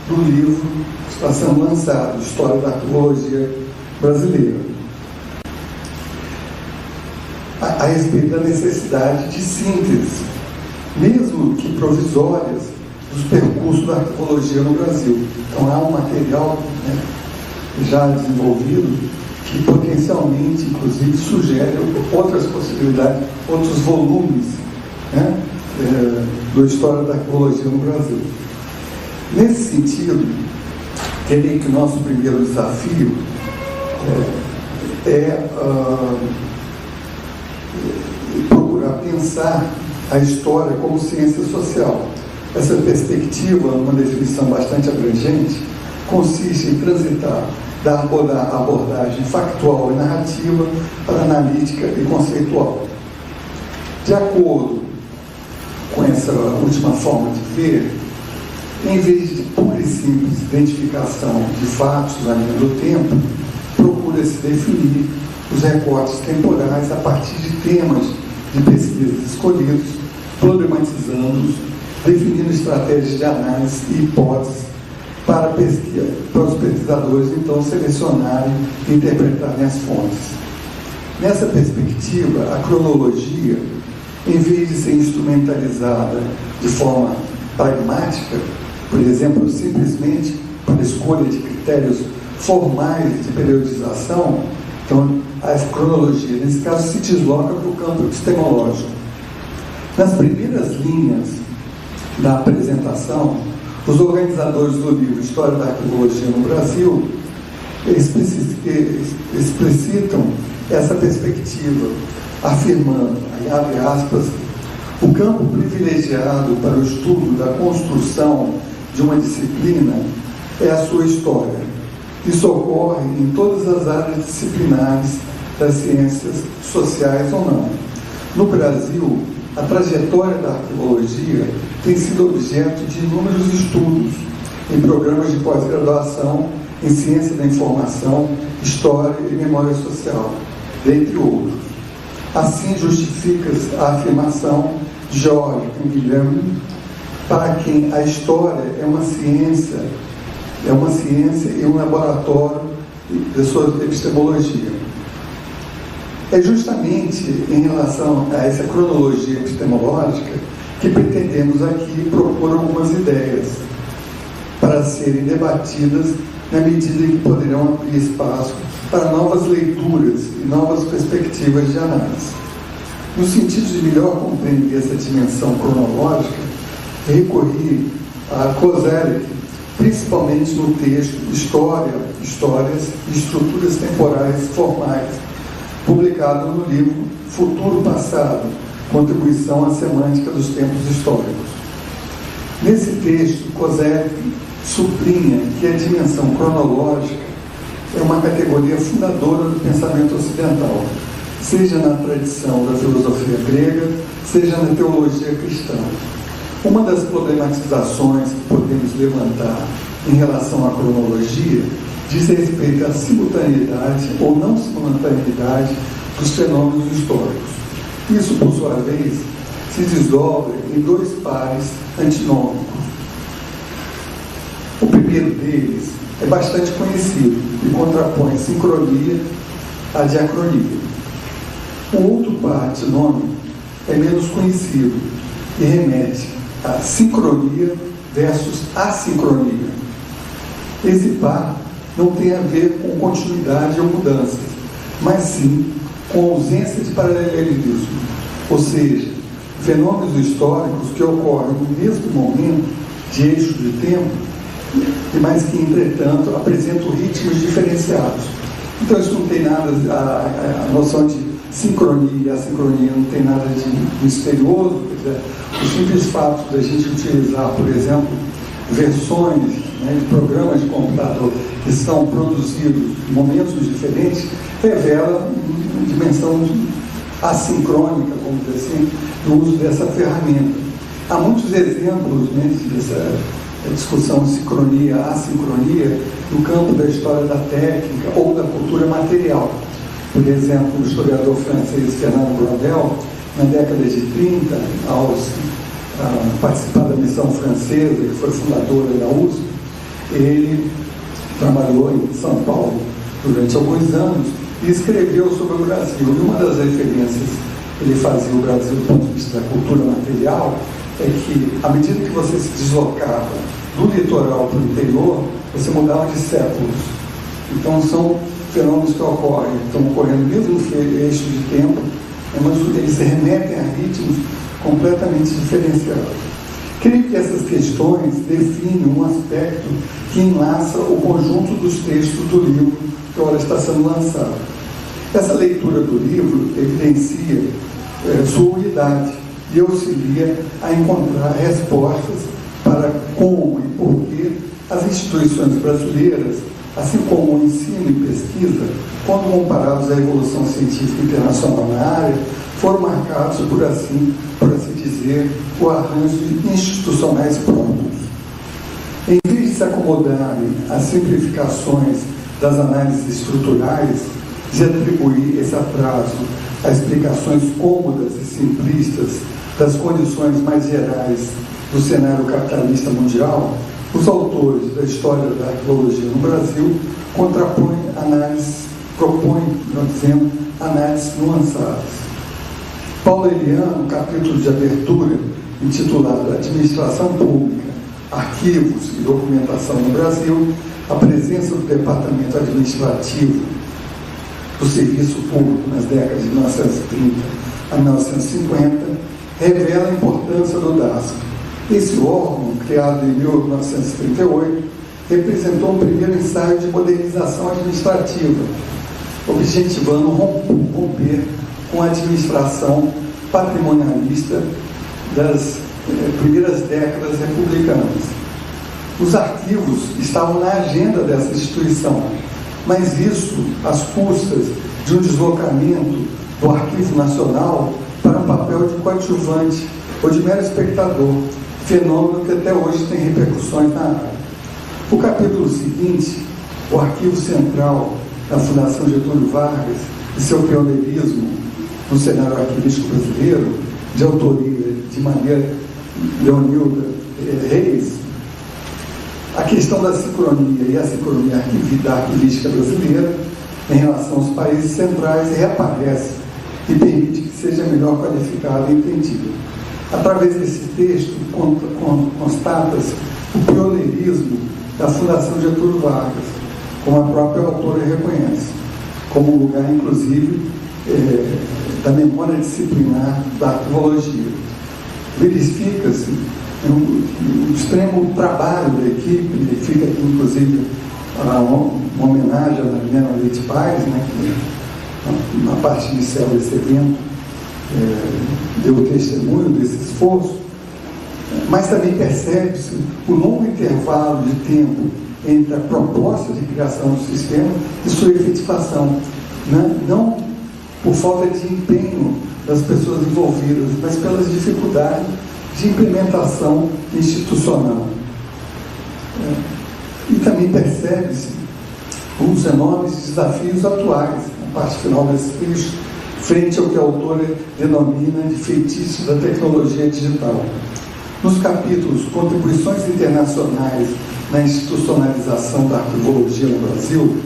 do livro que está sendo lançado, História da Arqueologia Brasileira, a respeito da necessidade de síntese, mesmo que provisórias, dos percursos da arqueologia no Brasil. Então há um material, já desenvolvido que potencialmente, inclusive, sugere outras possibilidades, outros volumes, da história da arqueologia no Brasil. Nesse sentido, creio que o nosso primeiro desafio é procurar pensar a história como ciência social. Essa perspectiva, uma definição bastante abrangente, consiste em transitar da abordagem factual e narrativa para analítica e conceitual. De acordo com essa última forma de ver, em vez de pura e simples identificação de fatos na linha do tempo, procura-se definir os recortes temporais a partir de temas de pesquisa escolhidos, problematizando-os, definindo estratégias de análise e hipóteses para os pesquisadores, então, selecionarem e interpretarem as fontes. Nessa perspectiva, a cronologia, em vez de ser instrumentalizada de forma pragmática, por exemplo, simplesmente para escolha de critérios formais de periodização, então, a cronologia, nesse caso, se desloca para o campo epistemológico. Nas primeiras linhas da apresentação, os organizadores do livro História da Arqueologia no Brasil explicitam essa perspectiva, afirmando, aí abre aspas, o campo privilegiado para o estudo da construção de uma disciplina é a sua história. Isso ocorre em todas as áreas disciplinares das ciências sociais ou não. No Brasil, a trajetória da arqueologia tem sido objeto de inúmeros estudos em programas de pós-graduação em ciência da informação, história e memória social, dentre outros. Assim justifica-se a afirmação de Jorge Canguilhem, para quem a história é uma ciência e um laboratório de sua epistemologia. É justamente em relação a essa cronologia epistemológica que pretendemos aqui propor algumas ideias para serem debatidas na medida em que poderão abrir espaço para novas leituras e novas perspectivas de análise. No sentido de melhor compreender essa dimensão cronológica, recorri a Koselleck, principalmente no texto Histórias e Estruturas Temporais Formais, publicado no livro Futuro Passado, Contribuição à Semântica dos Tempos Históricos. Nesse texto, Koselleck sublinha que a dimensão cronológica é uma categoria fundadora do pensamento ocidental, seja na tradição da filosofia grega, seja na teologia cristã. Uma das problematizações que podemos levantar em relação à cronologia diz respeito à simultaneidade ou não simultaneidade dos fenômenos históricos. Isso, por sua vez, se desdobra em dois pares antinômicos. O primeiro deles é bastante conhecido e contrapõe sincronia à diacronia. O outro par antinômico é menos conhecido e remete a sincronia versus assincronia. Esse par não tem a ver com continuidade ou mudanças, mas sim com ausência de paralelismo, ou seja, fenômenos históricos que ocorrem no mesmo momento de eixo de tempo, mas que, entretanto, apresentam ritmos diferenciados. Então, isso não tem nada, a noção de sincronia e assincronia não tem nada de misterioso. Quer dizer, o simples fato da gente utilizar, por exemplo, versões né, de programas de computador que são produzidos em momentos diferentes, revela uma dimensão assincrônica, vamos dizer assim, do uso dessa ferramenta. Há muitos exemplos, né, dessa discussão de sincronia, assincronia, no campo da história da técnica ou da cultura material. Por exemplo, o historiador francês Fernand Braudel, na década de 30, ao participar da missão francesa, que foi fundadora da USP, ele trabalhou em São Paulo durante alguns anos e escreveu sobre o Brasil. E uma das referências que ele fazia o Brasil do ponto de vista da cultura material é que, à medida que você se deslocava do litoral para o interior, você mudava de séculos. Então, são fenômenos que ocorrem, estão ocorrendo mesmo no eixo de tempo, mas eles se remetem a ritmos completamente diferenciados. Creio que essas questões definem um aspecto que enlaça o conjunto dos textos do livro que agora está sendo lançado. Essa leitura do livro evidencia sua unidade e auxilia a encontrar respostas para como e por que as instituições brasileiras, assim como o ensino e pesquisa, quando comparados à evolução científica internacional na área, foram marcados por assim dizer, o arranjo de institucionais próprios. Em vez de se acomodarem às simplificações das análises estruturais, de atribuir esse atraso a explicações cômodas e simplistas das condições mais gerais do cenário capitalista mundial, os autores da história da arqueologia no Brasil propõem, análises nuançadas. Paulo Elian, no capítulo de abertura, intitulado Administração Pública, Arquivos e Documentação no Brasil, a presença do Departamento Administrativo do Serviço Público nas décadas de 1930 a 1950, revela a importância do DASP. Esse órgão, criado em 1938, representou um primeiro ensaio de modernização administrativa, objetivando romper com a administração patrimonialista das primeiras décadas republicanas. Os arquivos estavam na agenda dessa instituição, mas isso às custas de um deslocamento do Arquivo Nacional para um papel de coadjuvante ou de mero espectador, fenômeno que até hoje tem repercussões na área. O capítulo seguinte, o Arquivo Central da Fundação Getúlio Vargas e seu pioneirismo no cenário arquivístico brasileiro, de autoria de Maria Leonilda Reis, a questão da sincronia e a sincronia da arquivística brasileira em relação aos países centrais reaparece e permite que seja melhor qualificada e entendida. Através desse texto, constata-se o pioneirismo da Fundação Getúlio Vargas, como a própria autora reconhece, como lugar, inclusive, da memória disciplinar da arqueologia. Verifica-se um extremo trabalho da equipe, fica aqui, inclusive, uma homenagem a Mariana Leite Paes, né, que na parte inicial desse evento deu testemunho desse esforço, mas também percebe-se o longo intervalo de tempo entre a proposta de criação do sistema e sua efetivação, né? Não por falta de empenho das pessoas envolvidas, mas pelas dificuldades de implementação institucional. E também percebe-se os enormes desafios atuais, na parte final desse texto, frente ao que a autora denomina de feitiço da tecnologia digital. Nos capítulos Contribuições Internacionais na Institucionalização da Arqueologia no Brasil,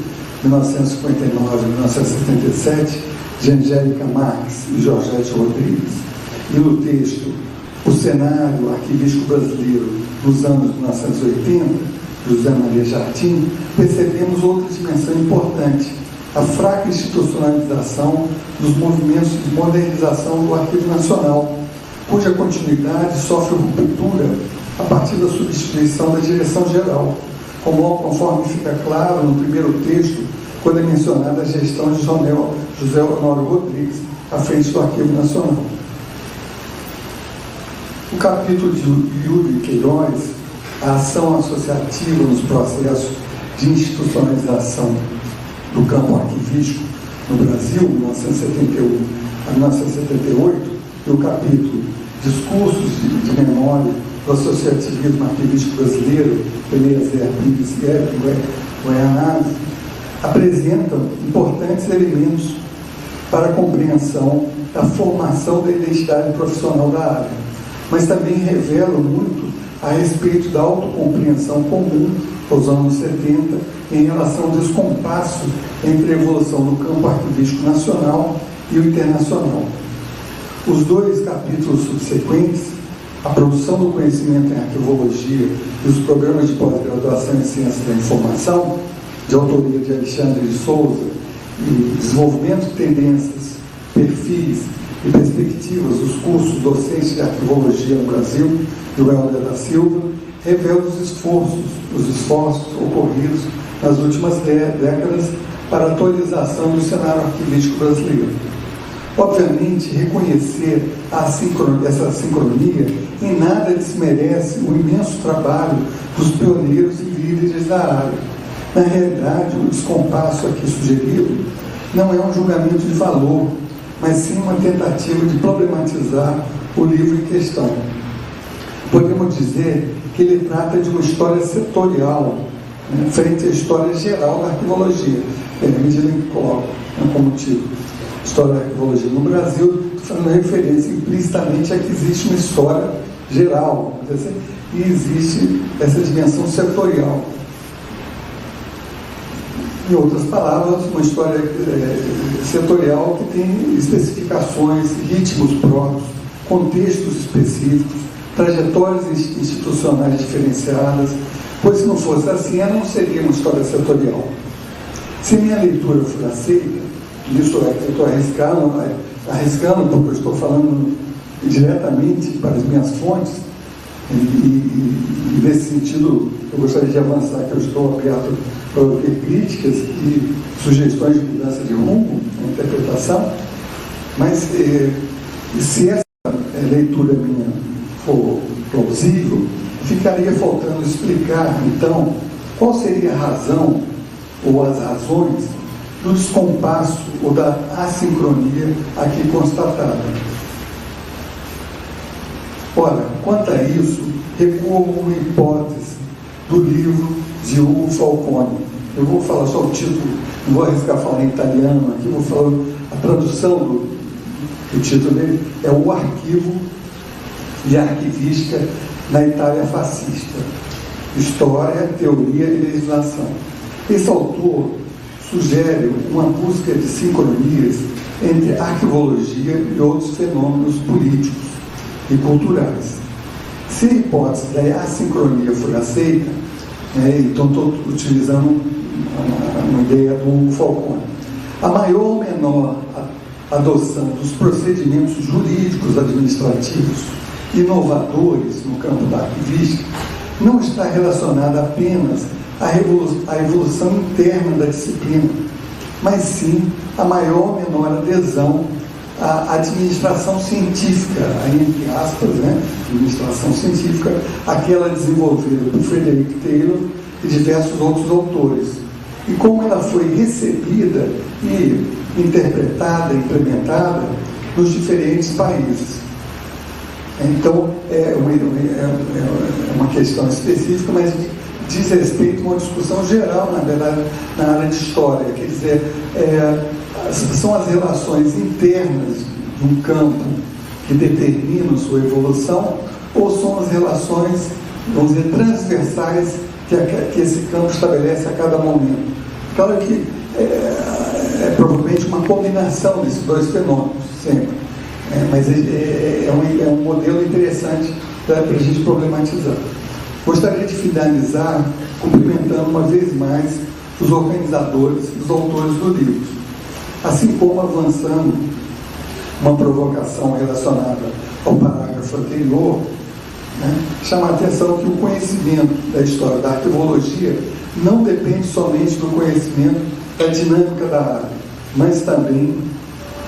1959 e 1977, de Angélica Marques e Georgette Rodrigues, e no texto O Cenário Arquivístico Brasileiro nos anos 1980, José Maria Jardim, percebemos outra dimensão importante, a fraca institucionalização dos movimentos de modernização do Arquivo Nacional, cuja continuidade sofre ruptura a partir da substituição da direção-geral, conforme fica claro no primeiro texto, quando é mencionada a gestão de José Honório Rodrigues à frente do Arquivo Nacional. O capítulo de Yuri Queiroz a ação associativa nos processos de institucionalização do campo arquivístico no Brasil, 1971 a 1978, e o capítulo Discursos de Memória do Associativismo Arquivístico Brasileiro, Eliezer Pires e Goianazzi, apresentam importantes elementos para a compreensão da formação da identidade profissional da área, mas também revelam muito a respeito da autocompreensão comum aos anos 70 em relação ao descompasso entre a evolução do campo arquivístico nacional e o internacional. Os dois capítulos subsequentes, a produção do conhecimento em arquivologia e os programas de pós-graduação em ciência da informação, de autoria de Alexandre de Souza, e desenvolvimento de tendências, perfis e perspectivas dos cursos docentes de arquivologia no Brasil, do Helder da Silva, revela os esforços ocorridos nas últimas décadas para a atualização do cenário arquivístico brasileiro. Obviamente, reconhecer essa sincronia em nada desmerece o imenso trabalho dos pioneiros e líderes da área. Na realidade, o descompasso aqui sugerido não é um julgamento de valor, mas sim uma tentativa de problematizar o livro em questão. Podemos dizer que ele trata de uma história setorial, né, frente à história geral da arquivologia. É a medida em que coloco, né, como título. História da arquivologia no Brasil, fazendo referência implicitamente a que existe uma história geral, e existe essa dimensão setorial. Em outras palavras, uma história setorial que tem especificações, ritmos próprios, contextos específicos, trajetórias institucionais diferenciadas, pois se não fosse assim, ela não seria uma história setorial. Se minha leitura for aceita, isso eu estou arriscando porque eu estou falando diretamente para as minhas fontes, e nesse sentido eu gostaria de avançar que eu estou aberto para ouvir críticas e sugestões de mudança de rumo na interpretação, mas se essa leitura minha for plausível, ficaria faltando explicar então qual seria a razão ou as razões do descompasso ou da assincronia aqui constatada. Ora, quanto a isso, recua uma hipótese do livro de Ugo Falcone. Eu vou falar só o título, não vou arriscar falar em italiano aqui, vou falar a tradução do título dele, é O Arquivo e Arquivística na Itália Fascista, História, Teoria e Legislação. Esse autor sugere uma busca de sincronias entre arquivologia e outros fenômenos políticos e culturais. Se a hipótese da assincronia for aceita, então estou utilizando uma ideia do Falcone, a maior ou menor adoção dos procedimentos jurídicos administrativos inovadores no campo da arquivística não está relacionada apenas à evolução interna da disciplina, mas sim a maior ou menor adesão à administração científica, entre aspas, administração científica, aquela desenvolvida por Frederick Taylor e diversos outros autores, e como ela foi recebida e interpretada, implementada nos diferentes países. Então, é uma questão específica, mas diz respeito a uma discussão geral, na verdade, na área de história. Quer dizer, são as relações internas de um campo que determinam sua evolução, ou são as relações, vamos dizer, transversais que esse campo estabelece a cada momento. Claro que é provavelmente uma combinação desses dois fenômenos, sempre. Mas é um modelo interessante para a gente problematizar. Gostaria de finalizar cumprimentando uma vez mais os organizadores e os autores do livro, assim como avançando uma provocação relacionada ao parágrafo anterior, chama a atenção que o conhecimento da história da arquivologia não depende somente do conhecimento da dinâmica da área, mas também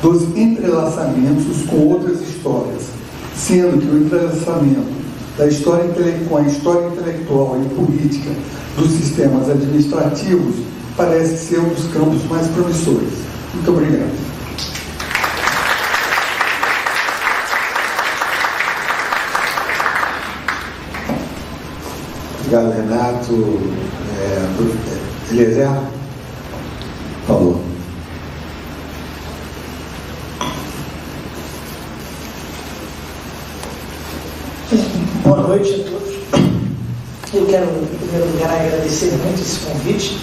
dos entrelaçamentos com outras histórias, sendo que o entrelaçamento com a história intelectual e política dos sistemas administrativos, parece ser um dos campos mais promissores. Muito obrigado. Obrigado, Renato. Eliezer, por favor. Boa noite a todos. Eu quero, em primeiro lugar, agradecer muito esse convite,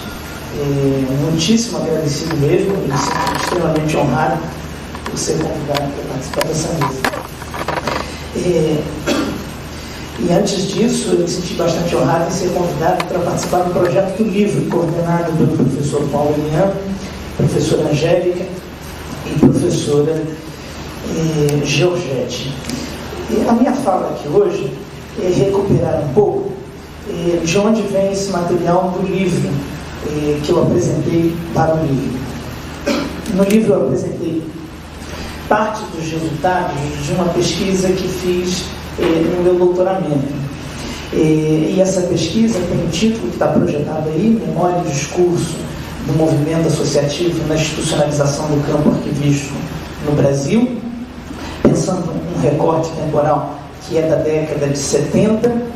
muitíssimo agradecido mesmo, e me sinto extremamente honrado por ser convidado para participar dessa mesa. E antes disso, eu me senti bastante honrado em ser convidado para participar do projeto do livro, coordenado pelo professor Paulo Elian, professora Angélica e professora Georgette. A minha fala aqui hoje é recuperar um pouco de onde vem esse material do livro que eu apresentei para o livro. No livro eu apresentei parte dos resultados de uma pesquisa que fiz no meu doutoramento. E essa pesquisa tem um título que está projetado aí, Memória e Discurso do Movimento Associativo na Institucionalização do Campo Arquivístico no Brasil, pensando um recorte temporal que é da década de 70,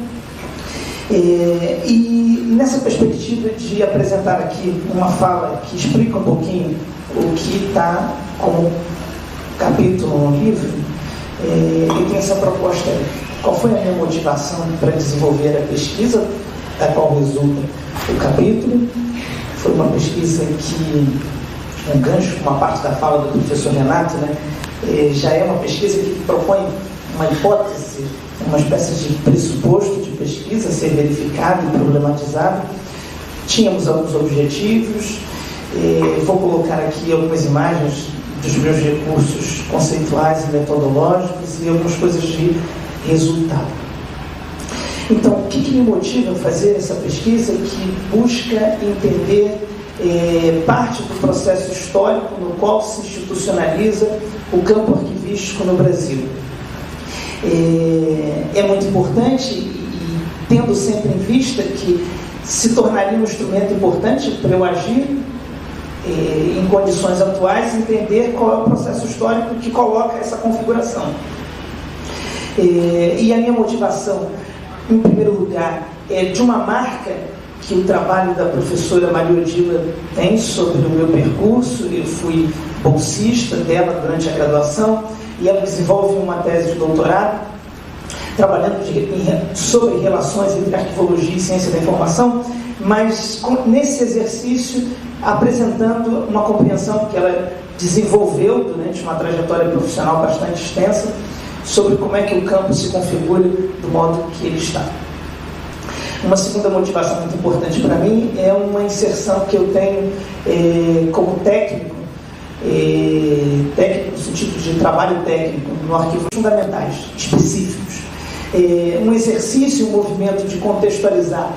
e nessa perspectiva de apresentar aqui uma fala que explica um pouquinho o que está como capítulo no livro, eu tenho essa proposta aí. Qual foi a minha motivação para desenvolver a pesquisa, da qual resulta o capítulo? Foi uma pesquisa que, um gancho, uma parte da fala do professor Renato, né? Já é uma pesquisa que propõe uma hipótese, uma espécie de pressuposto de pesquisa a ser verificado e problematizado. Tínhamos alguns objetivos, vou colocar aqui algumas imagens dos meus recursos conceituais e metodológicos e algumas coisas de resultado. Então, o que me motiva a fazer essa pesquisa que busca entender parte do processo histórico no qual se institucionaliza o campo arquivístico no Brasil. É muito importante, e tendo sempre em vista que se tornaria um instrumento importante para eu agir em condições atuais, entender qual é o processo histórico que coloca essa configuração. E a minha motivação, em primeiro lugar, é de uma marca que o trabalho da professora Maria Odila tem sobre o meu percurso. Eu fui bolsista dela durante a graduação e ela desenvolve uma tese de doutorado trabalhando sobre relações entre arquivologia e ciência da informação, mas nesse exercício apresentando uma compreensão que ela desenvolveu durante uma trajetória profissional bastante extensa sobre como é que o campo se configura do modo que ele está. Uma segunda motivação muito importante para mim é uma inserção que eu tenho como técnico no sentido de trabalho técnico no arquivo fundamentais, específicos. Um exercício, um movimento de contextualizar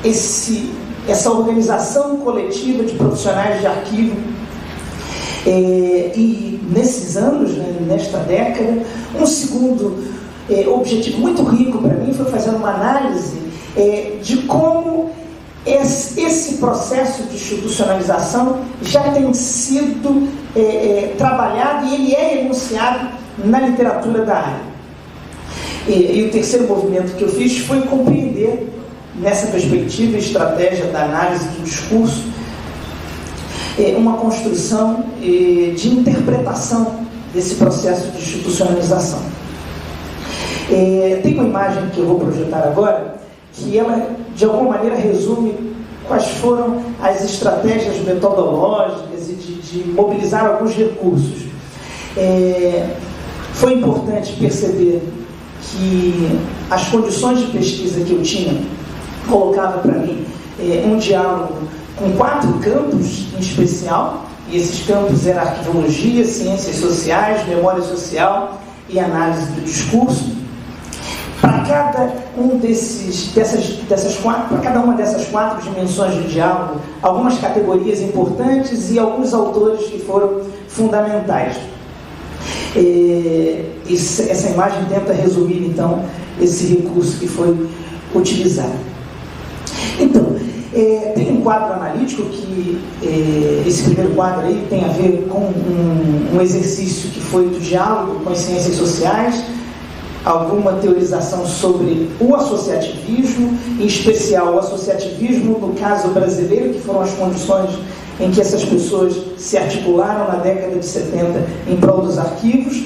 essa organização coletiva de profissionais de arquivo. E nesses anos, né, nesta década, um segundo objetivo muito rico para mim foi fazer uma análise de como esse processo de institucionalização já tem sido trabalhado e ele é enunciado na literatura da área. E o terceiro movimento que eu fiz foi compreender, nessa perspectiva e estratégia da análise do discurso, uma construção de interpretação desse processo de institucionalização. Tem uma imagem que eu vou projetar agora, que ela, de alguma maneira, resume quais foram as estratégias metodológicas e de mobilizar alguns recursos. Foi importante perceber que as condições de pesquisa que eu tinha colocava para mim um diálogo com 4 campos em especial, e esses campos eram arquivologia, ciências sociais, memória social e análise do discurso. Para cada uma dessas 4 dimensões de diálogo, algumas categorias importantes e alguns autores que foram fundamentais. Essa imagem tenta resumir, então, esse recurso que foi utilizado. Então, tem um quadro analítico que, esse primeiro quadro aí tem a ver com um exercício que foi do diálogo com as ciências sociais, alguma teorização sobre o associativismo, em especial o associativismo no caso brasileiro, que foram as condições em que essas pessoas se articularam na década de 70 em prol dos arquivos,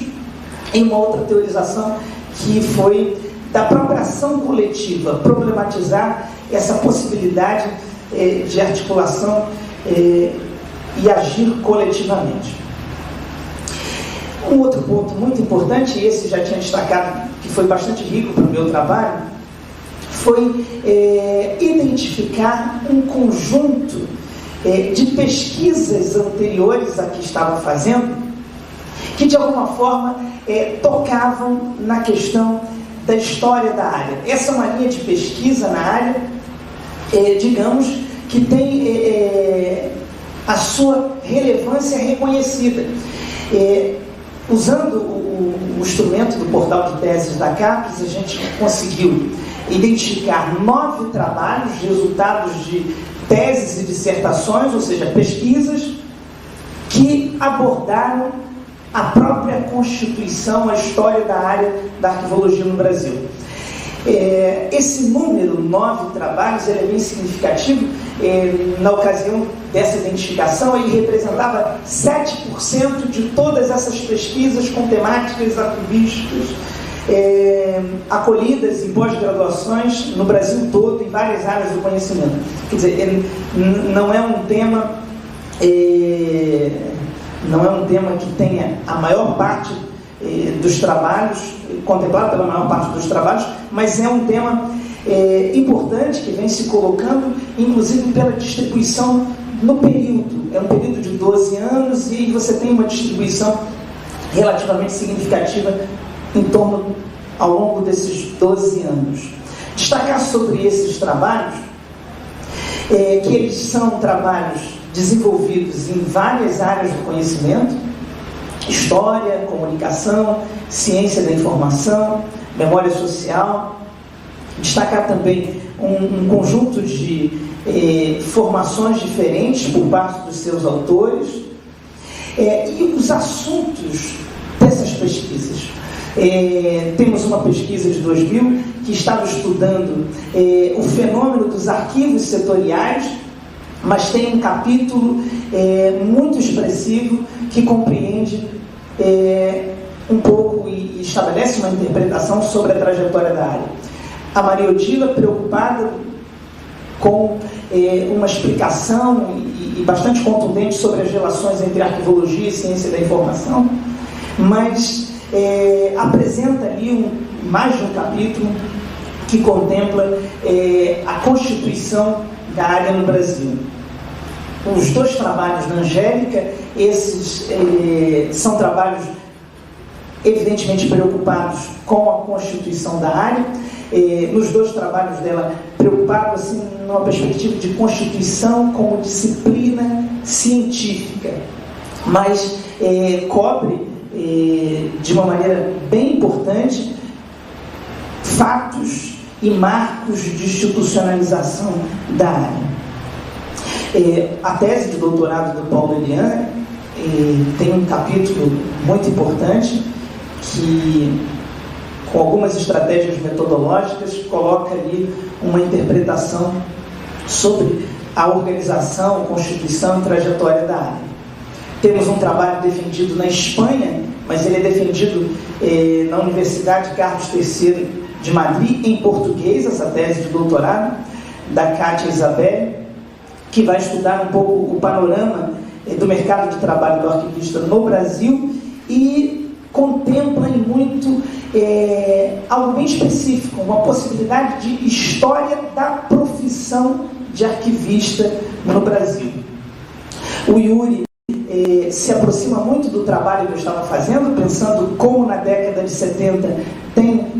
e uma outra teorização que foi da própria ação coletiva, problematizar essa possibilidade de articulação e agir coletivamente. Um outro ponto muito importante, e esse já tinha destacado, que foi bastante rico para o meu trabalho, foi identificar um conjunto de pesquisas anteriores a que estava fazendo, que de alguma forma tocavam na questão da história da área. Essa é uma linha de pesquisa na área, digamos, que tem a sua relevância reconhecida. Usando o instrumento do portal de teses da CAPES, a gente conseguiu identificar 9 trabalhos, resultados de teses e dissertações, ou seja, pesquisas, que abordaram a própria Constituição, a história da área da arquivologia no Brasil. Esse número, 9 trabalhos, ele é bem significativo. Na ocasião dessa identificação, ele representava 7% de todas essas pesquisas com temáticas arquivísticas acolhidas em pós-graduações no Brasil todo, em várias áreas do conhecimento. Quer dizer, não é um tema que tenha a maior parte dos trabalhos, contemplado pela maior parte dos trabalhos, mas é um tema importante que vem se colocando, inclusive pela distribuição no período. É um período de 12 anos e você tem uma distribuição relativamente significativa em torno ao longo desses 12 anos. Destacar sobre esses trabalhos que eles são trabalhos desenvolvidos em várias áreas do conhecimento: história, comunicação, ciência da informação, memória social. Destacar também um conjunto de formações diferentes por parte dos seus autores e os assuntos dessas pesquisas. Temos uma pesquisa de 2000 que estava estudando o fenômeno dos arquivos setoriais, mas tem um capítulo muito expressivo que compreende um pouco e estabelece uma interpretação sobre a trajetória da área. A Maria Odila, preocupada com uma explicação e bastante contundente sobre as relações entre arquivologia e ciência da informação, mas apresenta ali mais de um capítulo que contempla a constituição da área no Brasil. Os 2 trabalhos da Angélica, esses são trabalhos evidentemente preocupados com a constituição da área. Nos 2 trabalhos dela, preocupado assim, numa perspectiva de constituição como disciplina científica, mas cobre de uma maneira bem importante fatos e marcos de institucionalização da área. A tese de doutorado do Paulo Eliane tem um capítulo muito importante que, com algumas estratégias metodológicas, coloca ali uma interpretação sobre a organização, constituição e trajetória da área. Temos um trabalho defendido na Espanha, mas ele é defendido na Universidade Carlos III de Madrid, em português, essa tese de doutorado, da Kátia Isabel, que vai estudar um pouco o panorama do mercado de trabalho do arquivista no Brasil e contempla em muito algo bem específico, uma possibilidade de história da profissão de arquivista no Brasil. O Yuri se aproxima muito do trabalho que eu estava fazendo, pensando como na década de 70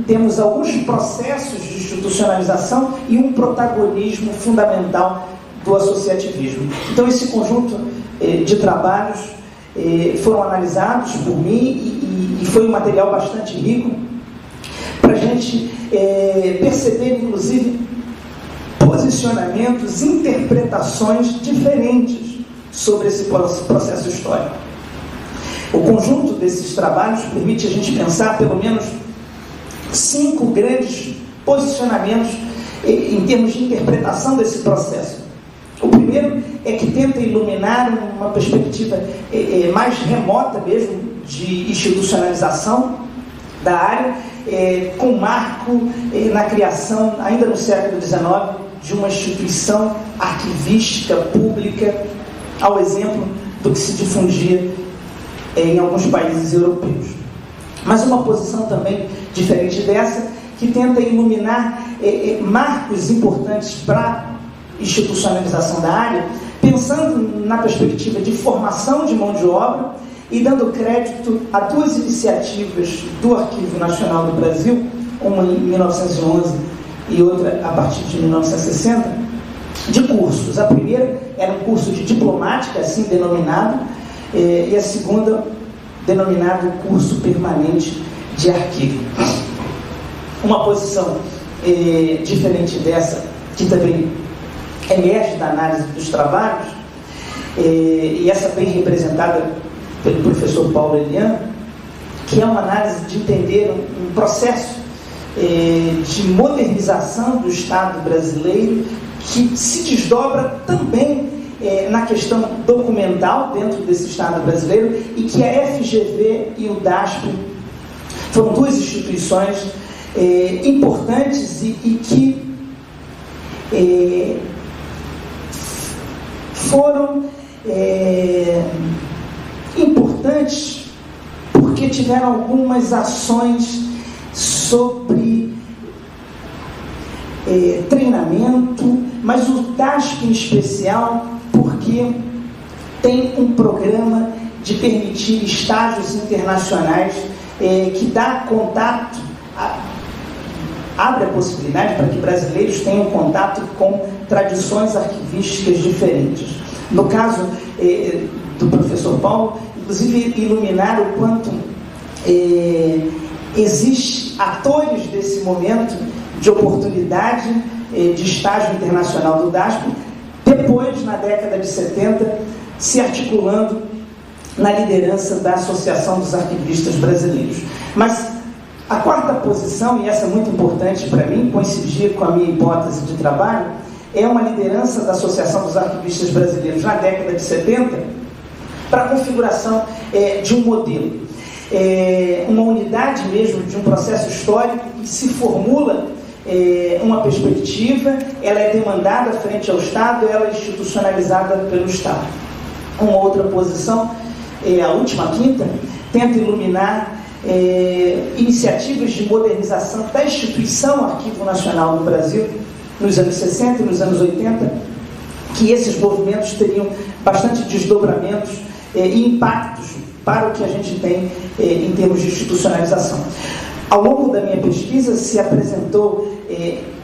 temos alguns processos de institucionalização e um protagonismo fundamental do associativismo. Então, esse conjunto de trabalhos foram analisados por mim e foi um material bastante rico para a gente perceber, inclusive, posicionamentos, interpretações diferentes sobre esse processo histórico. O conjunto desses trabalhos permite a gente pensar pelo menos 5 grandes posicionamentos em termos de interpretação desse processo. O primeiro é que tenta iluminar uma perspectiva mais remota mesmo de institucionalização da área, com marco na criação, ainda no século XIX, de uma instituição arquivística pública, ao exemplo do que se difundia em alguns países europeus. Mas uma posição também diferente dessa, que tenta iluminar marcos importantes para a institucionalização da área, pensando na perspectiva de formação de mão de obra e dando crédito a 2 iniciativas do Arquivo Nacional do Brasil, uma em 1911 e outra a partir de 1960, de cursos. A primeira era um curso de diplomática, assim denominado, e a segunda, denominado curso permanente de arquivo. Uma posição diferente dessa, que também emerge da análise dos trabalhos, e essa bem representada pelo professor Paulo Elian, que é uma análise de entender um processo de modernização do Estado brasileiro, que se desdobra também na questão documental dentro desse Estado brasileiro, e que a FGV e o DASP foram 2 instituições importantes e que foram importantes porque tiveram algumas ações sobre treinamento, mas o DASP em especial porque tem um programa de permitir estágios internacionais que dá contato, abre a possibilidade para que brasileiros tenham contato com tradições arquivísticas diferentes. No caso do professor Paulo, inclusive iluminar o quanto existe atores desse momento de oportunidade de estágio internacional do DASP, depois, na década de 70, se articulando na liderança da Associação dos Arquivistas Brasileiros. Mas a quarta posição, e essa é muito importante para mim, coincidir com a minha hipótese de trabalho, é uma liderança da Associação dos Arquivistas Brasileiros na década de 70 para a configuração de um modelo. Uma unidade mesmo de um processo histórico que se formula uma perspectiva, ela é demandada frente ao Estado, ela é institucionalizada pelo Estado. Uma outra posição, a última, quinta, tenta iluminar iniciativas de modernização da instituição Arquivo Nacional do Brasil nos anos 60 e nos anos 80, que esses movimentos teriam bastante desdobramentos e impactos para o que a gente tem em termos de institucionalização. Ao longo da minha pesquisa se apresentou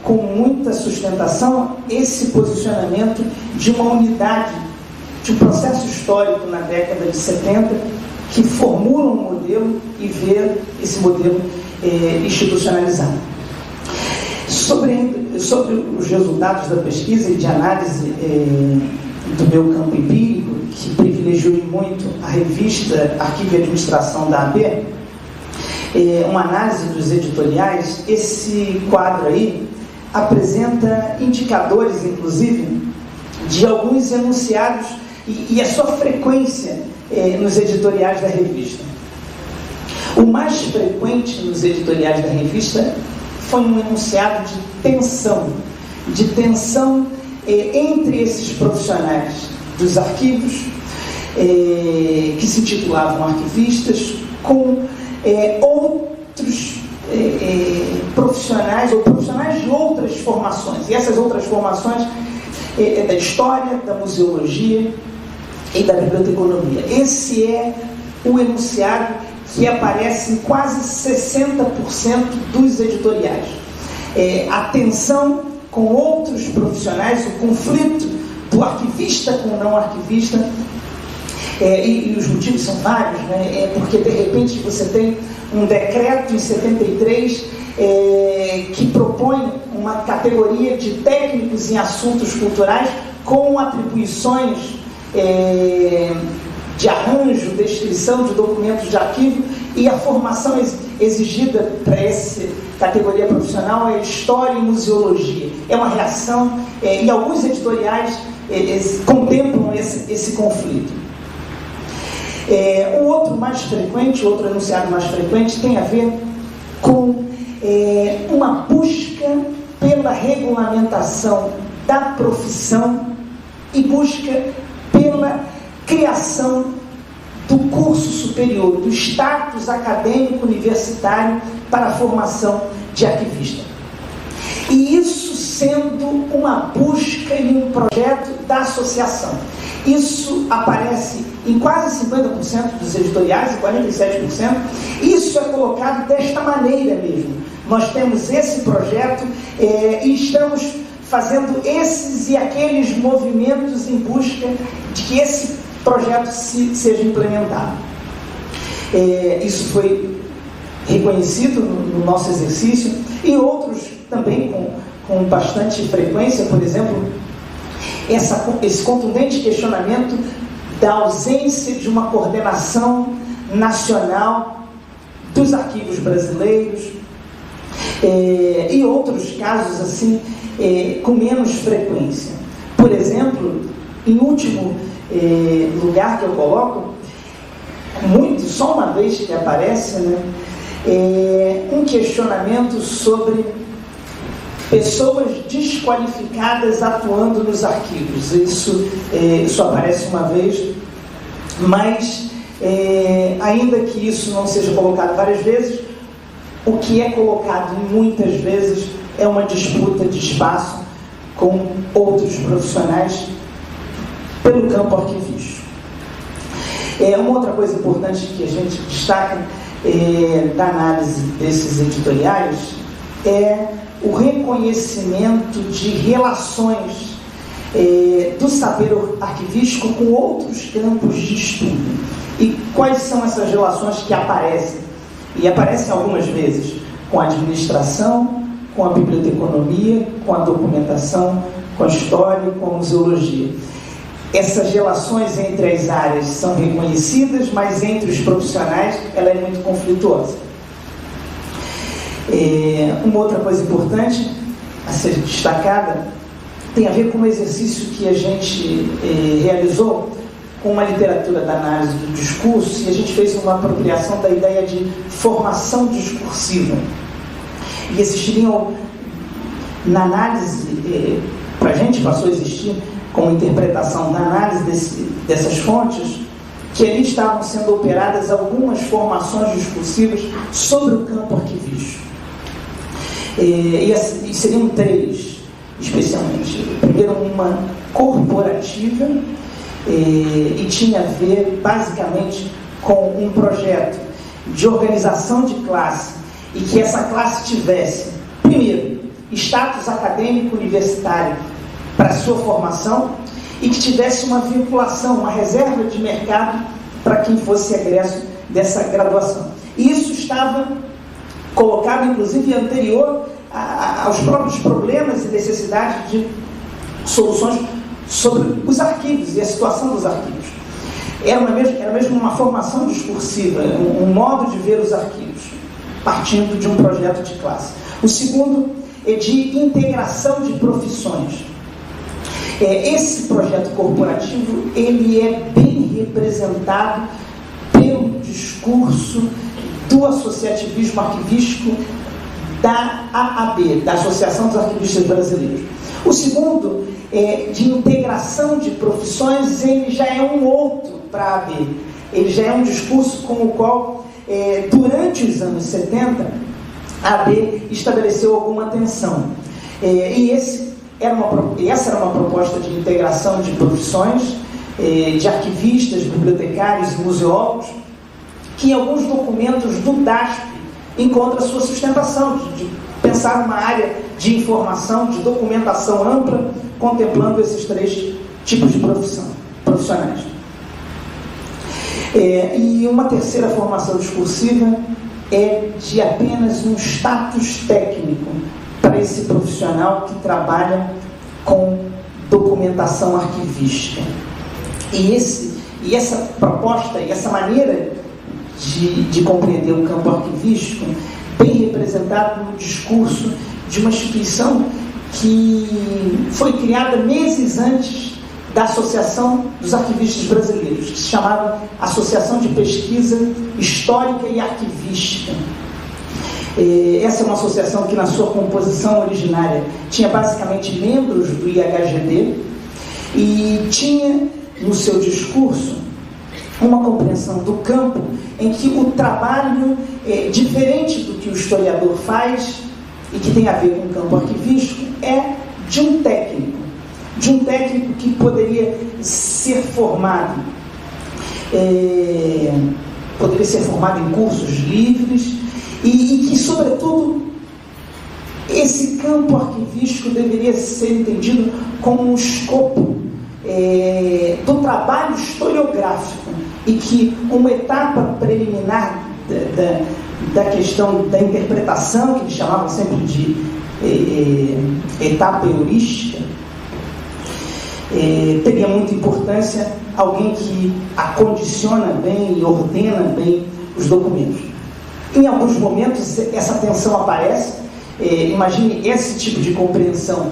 com muita sustentação esse posicionamento de uma unidade, de um processo histórico na década de 70, que formula um modelo e vê esse modelo institucionalizado. Sobre os resultados da pesquisa e de análise do meu campo empírico, que privilegiou muito a revista Arquivo e Administração da AB, uma análise dos editoriais, esse quadro aí apresenta indicadores, inclusive, de alguns enunciados e a sua frequência nos editoriais da revista. O mais frequente nos editoriais da revista foi um enunciado de tensão entre esses profissionais dos arquivos, que se titulavam arquivistas, com outros profissionais, ou profissionais de outras formações. E essas outras formações da história, da museologia e da biblioteconomia. Esse é o enunciado que aparece em quase 60% dos editoriais. A tensão com outros profissionais, o conflito do arquivista com o não arquivista, e os motivos são vários, né? Porque de repente você tem um decreto em 73 que propõe uma categoria de técnicos em assuntos culturais com atribuições de arranjo, descrição de documentos de arquivo, e a formação exigida para essa categoria profissional é História e Museologia. É uma reação, e alguns editoriais contemplam esse conflito. O outro mais frequente, outro enunciado mais frequente, tem a ver com uma busca pela regulamentação da profissão e busca pela criação do curso superior, do status acadêmico universitário para a formação de arquivista. E isso sendo uma busca e um projeto da associação. Isso aparece em quase 50% dos editoriais, em 47%. Isso é colocado desta maneira mesmo. Nós temos esse projeto e estamos fazendo esses e aqueles movimentos em busca de que esse projeto seja implementado. Isso foi reconhecido no nosso exercício, e outros também com bastante frequência, por exemplo, esse contundente questionamento da ausência de uma coordenação nacional dos arquivos brasileiros, e outros casos assim com menos frequência. Por exemplo, em último lugar que eu coloco, só uma vez que aparece, um questionamento sobre pessoas desqualificadas atuando nos arquivos. Isso aparece uma vez, mas ainda que isso não seja colocado várias vezes, o que é colocado muitas vezes é uma disputa de espaço com outros profissionais pelo campo arquivístico. Uma outra coisa importante que a gente destaca da análise desses editoriais é o reconhecimento de relações do saber arquivístico com outros campos de estudo. E quais são essas relações que aparecem? E aparecem algumas vezes com a administração, com a biblioteconomia, com a documentação, com a história, com a museologia. Essas relações entre as áreas são reconhecidas, mas entre os profissionais ela é muito conflituosa. Uma outra coisa importante a ser destacada tem a ver com o exercício que a gente realizou com uma literatura da análise do discurso, e a gente fez uma apropriação da ideia de formação discursiva. E existiriam, na análise, para a gente passou a existir, como interpretação da análise dessas fontes, que ali estavam sendo operadas algumas formações discursivas sobre o campo arquivístico. E seriam três, especialmente. Primeiro, uma corporativa, e tinha a ver, basicamente, com um projeto de organização de classe, e que essa classe tivesse, primeiro, status acadêmico universitário para sua formação, e que tivesse uma vinculação, uma reserva de mercado para quem fosse egresso dessa graduação. E isso estava colocado, inclusive, anterior aos próprios problemas e necessidades de soluções sobre os arquivos e a situação dos arquivos. Era mesmo uma formação discursiva, um modo de ver os arquivos, partindo de um projeto de classe. O segundo é de integração de profissões. Esse projeto corporativo, ele é bem representado pelo discurso do associativismo arquivístico da AAB, da Associação dos Arquivistas Brasileiros. O segundo, de integração de profissões, ele já é um outro para a AB. Ele já é um discurso com o qual, durante os anos 70, a AB estabeleceu alguma tensão. E essa era uma proposta de integração de profissões, de arquivistas, bibliotecários e museólogos, que em alguns documentos do DASP encontra sua sustentação, de pensar uma área de informação, de documentação ampla, contemplando esses três tipos de profissionais. E uma terceira formação discursiva é de apenas um status técnico para esse profissional que trabalha com documentação arquivística. E essa proposta, e essa maneira de compreender o campo arquivístico, bem representado no discurso de uma instituição que foi criada meses antes da Associação dos Arquivistas Brasileiros, que se chamava Associação de Pesquisa Histórica e Arquivística. Essa é uma associação que, na sua composição originária, tinha basicamente membros do IHGD e tinha no seu discurso uma compreensão do campo em que o trabalho diferente do que o historiador faz e que tem a ver com o campo arquivístico é de um técnico que poderia ser formado em cursos livres e que, sobretudo, esse campo arquivístico deveria ser entendido como um escopo do trabalho historiográfico e que uma etapa preliminar da questão da interpretação, que eles chamavam sempre de etapa heurística, teria muita importância alguém que acondiciona bem e ordena bem os documentos. Em alguns momentos essa tensão aparece. Imagine esse tipo de compreensão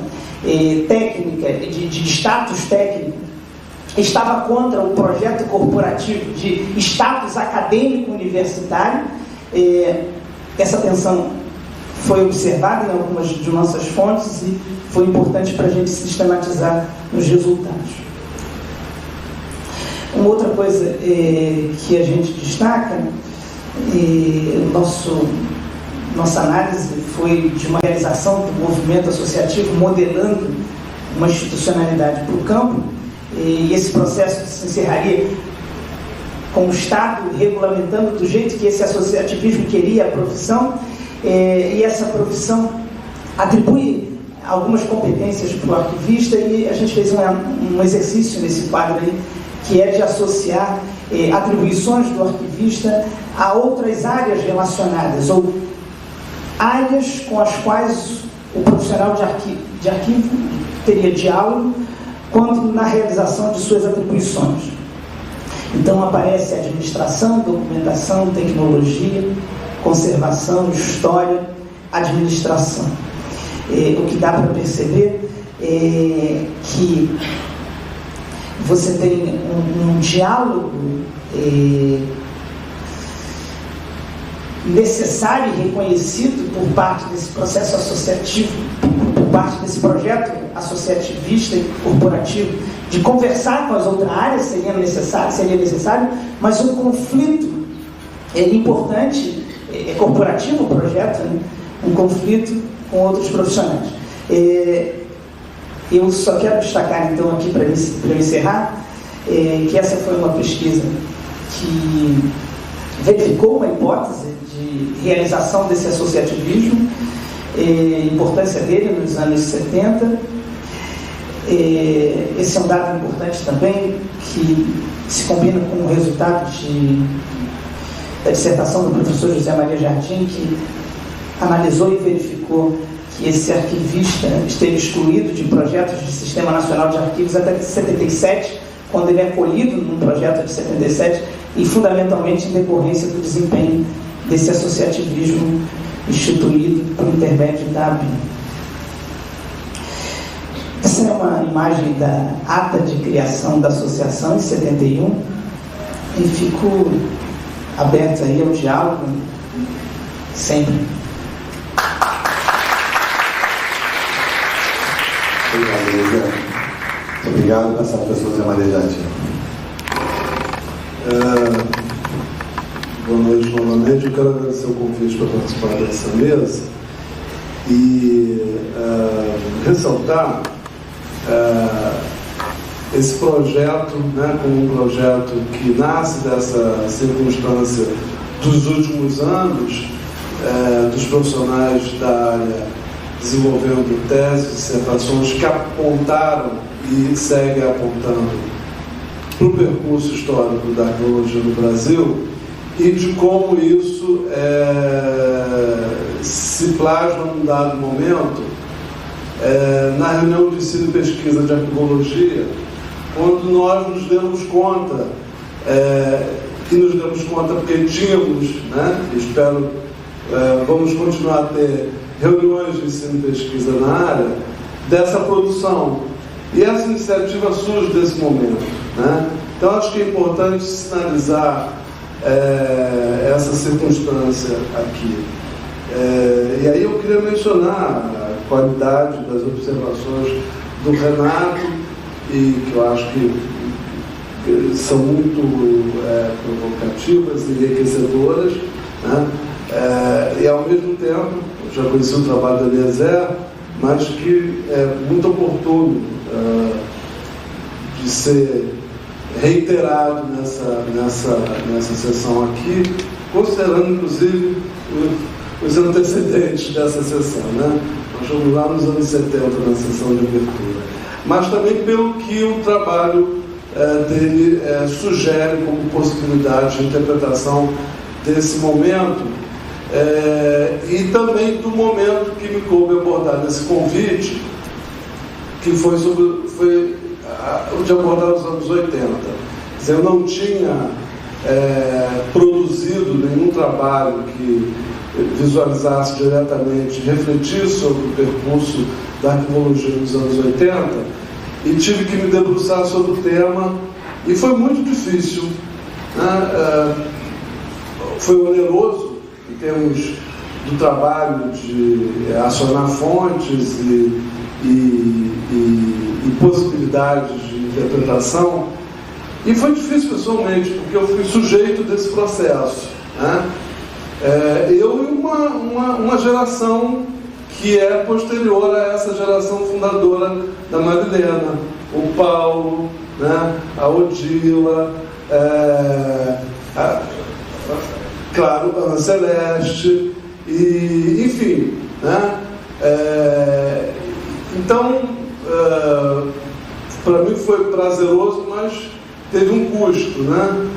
técnica, de status técnico, estava contra o projeto corporativo de status acadêmico universitário. Essa tensão foi observada em algumas de nossas fontes e foi importante para a gente sistematizar nos resultados. Uma outra coisa que a gente destaca, nossa análise foi de uma realização do movimento associativo modelando uma institucionalidade para o campo, e esse processo se encerraria com o Estado regulamentando do jeito que esse associativismo queria a profissão, e essa profissão atribui algumas competências para o arquivista, e a gente fez um exercício nesse quadro aí, que é de associar atribuições do arquivista a outras áreas relacionadas, ou áreas com as quais o profissional de arquivo teria diálogo quando na realização de suas atribuições. Então aparece administração, documentação, tecnologia, conservação, história, administração. O que dá para perceber é que você tem um diálogo necessário e reconhecido por parte desse processo associativo, por parte desse projeto associativista e corporativo, de conversar com as outras áreas, seria necessário, mas um conflito importante, corporativo o projeto, né? Um conflito com outros profissionais. Eu só quero destacar, então, aqui para encerrar, que essa foi uma pesquisa que verificou uma hipótese de realização desse associativismo, importância dele nos anos 70. Esse é um dado importante também, que se combina com o resultado da dissertação do professor José Maria Jardim, que analisou e verificou que esse arquivista esteve excluído de projetos de Sistema Nacional de Arquivos até 77, quando ele é acolhido num projeto de 77, e fundamentalmente em decorrência do desempenho desse associativismo instituído por intermédio da ABIN. Essa é uma imagem da ata de criação da associação em 71, e fico aberto aí ao diálogo sempre. Obrigado, José. Muito obrigado, passar para a professora José Maria Jardim. Boa noite novamente. Eu quero agradecer o convite para participar dessa mesa e ressaltar esse projeto, né, como um projeto que nasce dessa circunstância dos últimos anos, dos profissionais da área desenvolvendo teses, dissertações que apontaram e seguem apontando para o percurso histórico da arqueologia no Brasil, e de como isso se plasma num dado momento na reunião de ensino e pesquisa de arquivologia, quando nós nos demos conta, e nos demos conta porque tínhamos, né, espero, vamos continuar a ter reuniões de ensino e pesquisa na área, dessa produção. E essa iniciativa surge desse momento, né? Então acho que é importante sinalizar essa circunstância aqui. E aí eu queria mencionar a qualidade das observações do Renato, e que eu acho que são muito provocativas e enriquecedoras, né? E ao mesmo tempo, eu já conheci o trabalho da Eliezer, mas que é muito oportuno de ser reiterado nessa sessão aqui, considerando inclusive os antecedentes dessa sessão, né? Nós fomos lá nos anos 70 na sessão de abertura, mas também pelo que o trabalho dele sugere como possibilidade de interpretação desse momento, e também do momento que me coube abordar nesse convite, que foi o de abordar os anos 80. Quer dizer, eu não tinha produzido nenhum trabalho que visualizasse diretamente, refletisse sobre o percurso da arquivologia dos anos 80, e tive que me debruçar sobre o tema, e foi muito difícil, né? Foi oneroso em termos do trabalho de acionar fontes e possibilidades de interpretação, e foi difícil pessoalmente, porque eu fui sujeito desse processo, né? Eu e uma geração que é posterior a essa geração fundadora da Marilena, o Paulo, né, a Odila, claro, a Ana Celeste, e, enfim, né? Então, para mim foi prazeroso, mas teve um custo, né?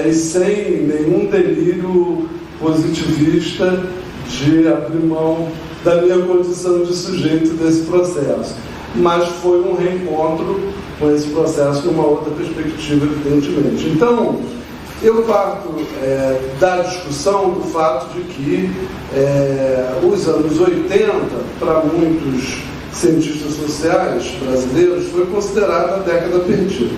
E sem nenhum delírio positivista de abrir mão da minha condição de sujeito desse processo. Mas foi um reencontro com esse processo com uma outra perspectiva, evidentemente. Então, eu parto da discussão do fato de que os anos 80, para muitos cientistas sociais brasileiros, foi considerada a década perdida,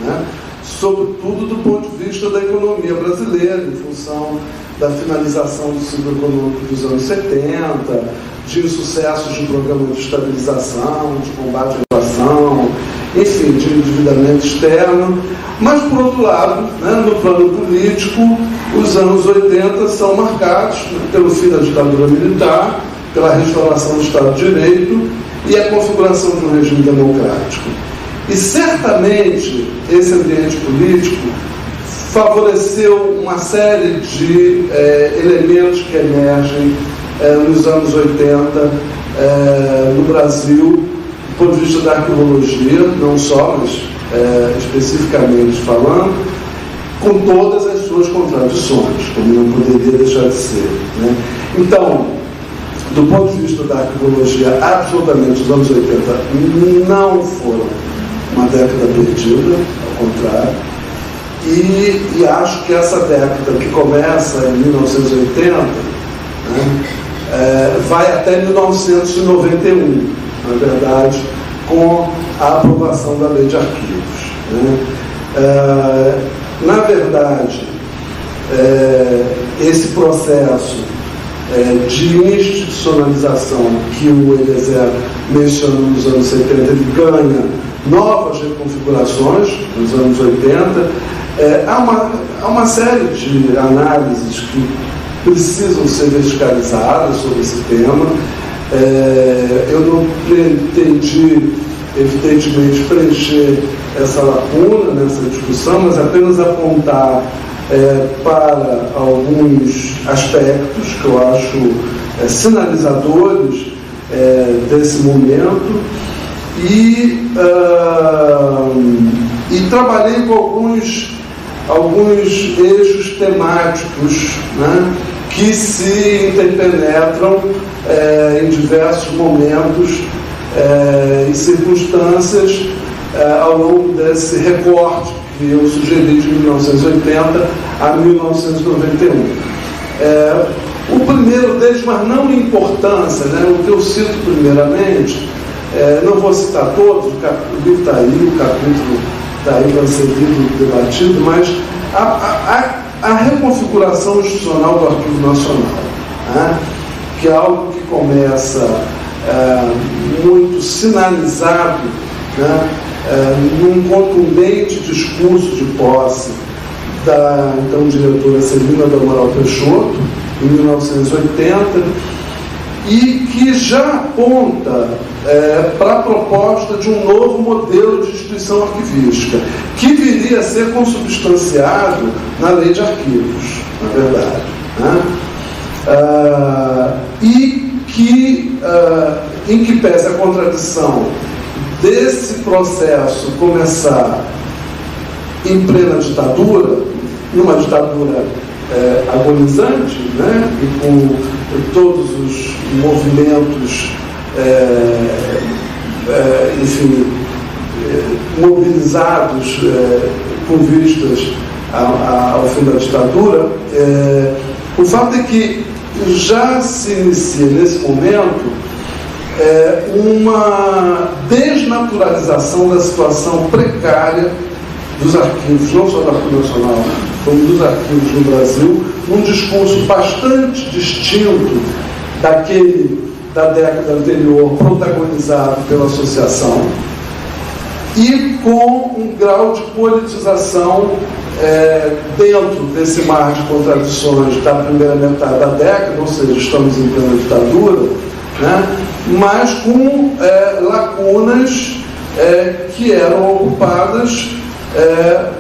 né? Sobretudo do ponto de vista da economia brasileira, em função da finalização do ciclo econômico dos anos 70, de insucessos de programa de estabilização, de combate à inflação, enfim, de endividamento externo. Mas, por outro lado, né, no plano político, os anos 80 são marcados pelo fim da ditadura militar, pela restauração do Estado de Direito e a configuração de um regime democrático. E, certamente, esse ambiente político favoreceu uma série de elementos que emergem nos anos 80 no Brasil, do ponto de vista da arquivologia, não só, mas especificamente falando, com todas as suas contradições, como não poderia deixar de ser, né? Então, do ponto de vista da arquivologia, absolutamente os anos 80 não foram uma década perdida, ao contrário, e acho que essa década que começa em 1980, né, vai até 1991, na verdade, com a aprovação da Lei de Arquivos, né? Na verdade, esse processo de institucionalização que o Eliezer mencionou nos anos 70, ele ganha novas reconfigurações nos anos 80. Há uma série de análises que precisam ser verticalizadas sobre esse tema. Eu não pretendi, evidentemente, preencher essa lacuna nessa discussão, mas apenas apontar para alguns aspectos que eu acho sinalizadores desse momento, e trabalhei com alguns alguns eixos temáticos, né, que se interpenetram em diversos momentos e circunstâncias ao longo desse recorte que eu sugeri de 1980 a 1991. O primeiro deles, mas não em importância, né, o que eu cito primeiramente, não vou citar todos, o livro está aí, o capítulo está aí para ser lido, debatido, mas a reconfiguração institucional do Arquivo Nacional, né, que é algo que começa muito sinalizado, né, num contundente discurso de posse da então diretora Celina do Amaral Peixoto, em 1980, e que já aponta para a proposta de um novo modelo de instituição arquivística, que viria a ser consubstanciado na Lei de Arquivos, na verdade, né? E que, em que pese a contradição desse processo começar em plena ditadura, numa ditadura agonizante, né? E com todos os movimentos, enfim, mobilizados com vistas ao fim da ditadura, o fato é que já se inicia nesse momento uma desnaturalização da situação precária dos arquivos, não só do Arquivo Nacional, como dos arquivos no Brasil, num discurso bastante distinto daquele da década anterior, protagonizado pela associação, e com um grau de politização dentro desse mar de contradições da primeira metade da década, ou seja, estamos em plena ditadura, né? Mas com lacunas que eram ocupadas,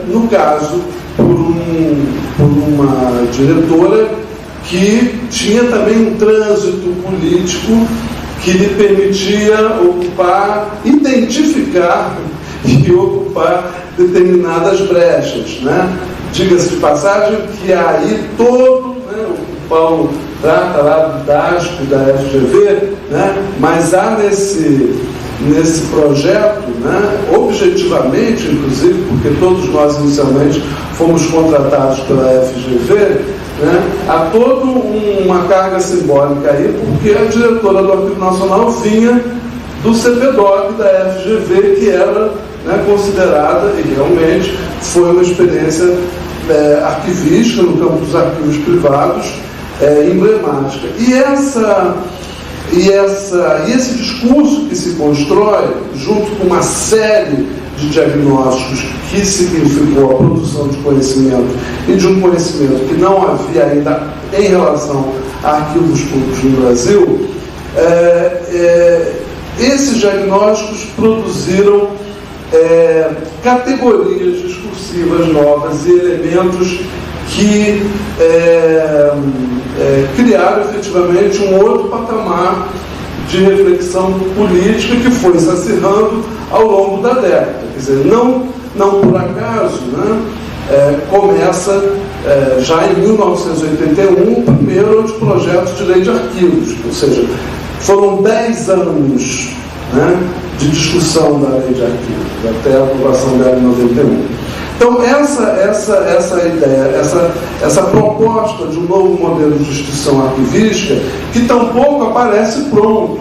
no caso, por uma diretora que tinha também um trânsito político que lhe permitia ocupar, identificar e ocupar determinadas brechas, né? Diga-se de passagem que aí todo, né, o Paulo trata lá do DASP, da FGV, né? Mas há nesse projeto, né, objetivamente, inclusive, porque todos nós inicialmente fomos contratados pela FGV, né, há toda uma carga simbólica aí, porque a diretora do Arquivo Nacional vinha do CPDOC da FGV, que era, né, considerada, e realmente foi uma experiência arquivística no campo dos arquivos privados, emblemática. E esse discurso que se constrói, junto com uma série de diagnósticos que significou a produção de conhecimento e de um conhecimento que não havia ainda em relação a arquivos públicos no Brasil, esses diagnósticos produziram categorias discursivas novas e elementos que criaram efetivamente um outro patamar de reflexão política que foi se acirrando ao longo da década. Quer dizer, não por acaso, né, começa já em 1981 o primeiro anteprojeto de lei de arquivos, ou seja, foram 10 anos, né, de discussão da lei de arquivos, até a aprovação dela em 91. Então, essa ideia, essa proposta de um novo modelo de instituição arquivística, que tampouco aparece pronto,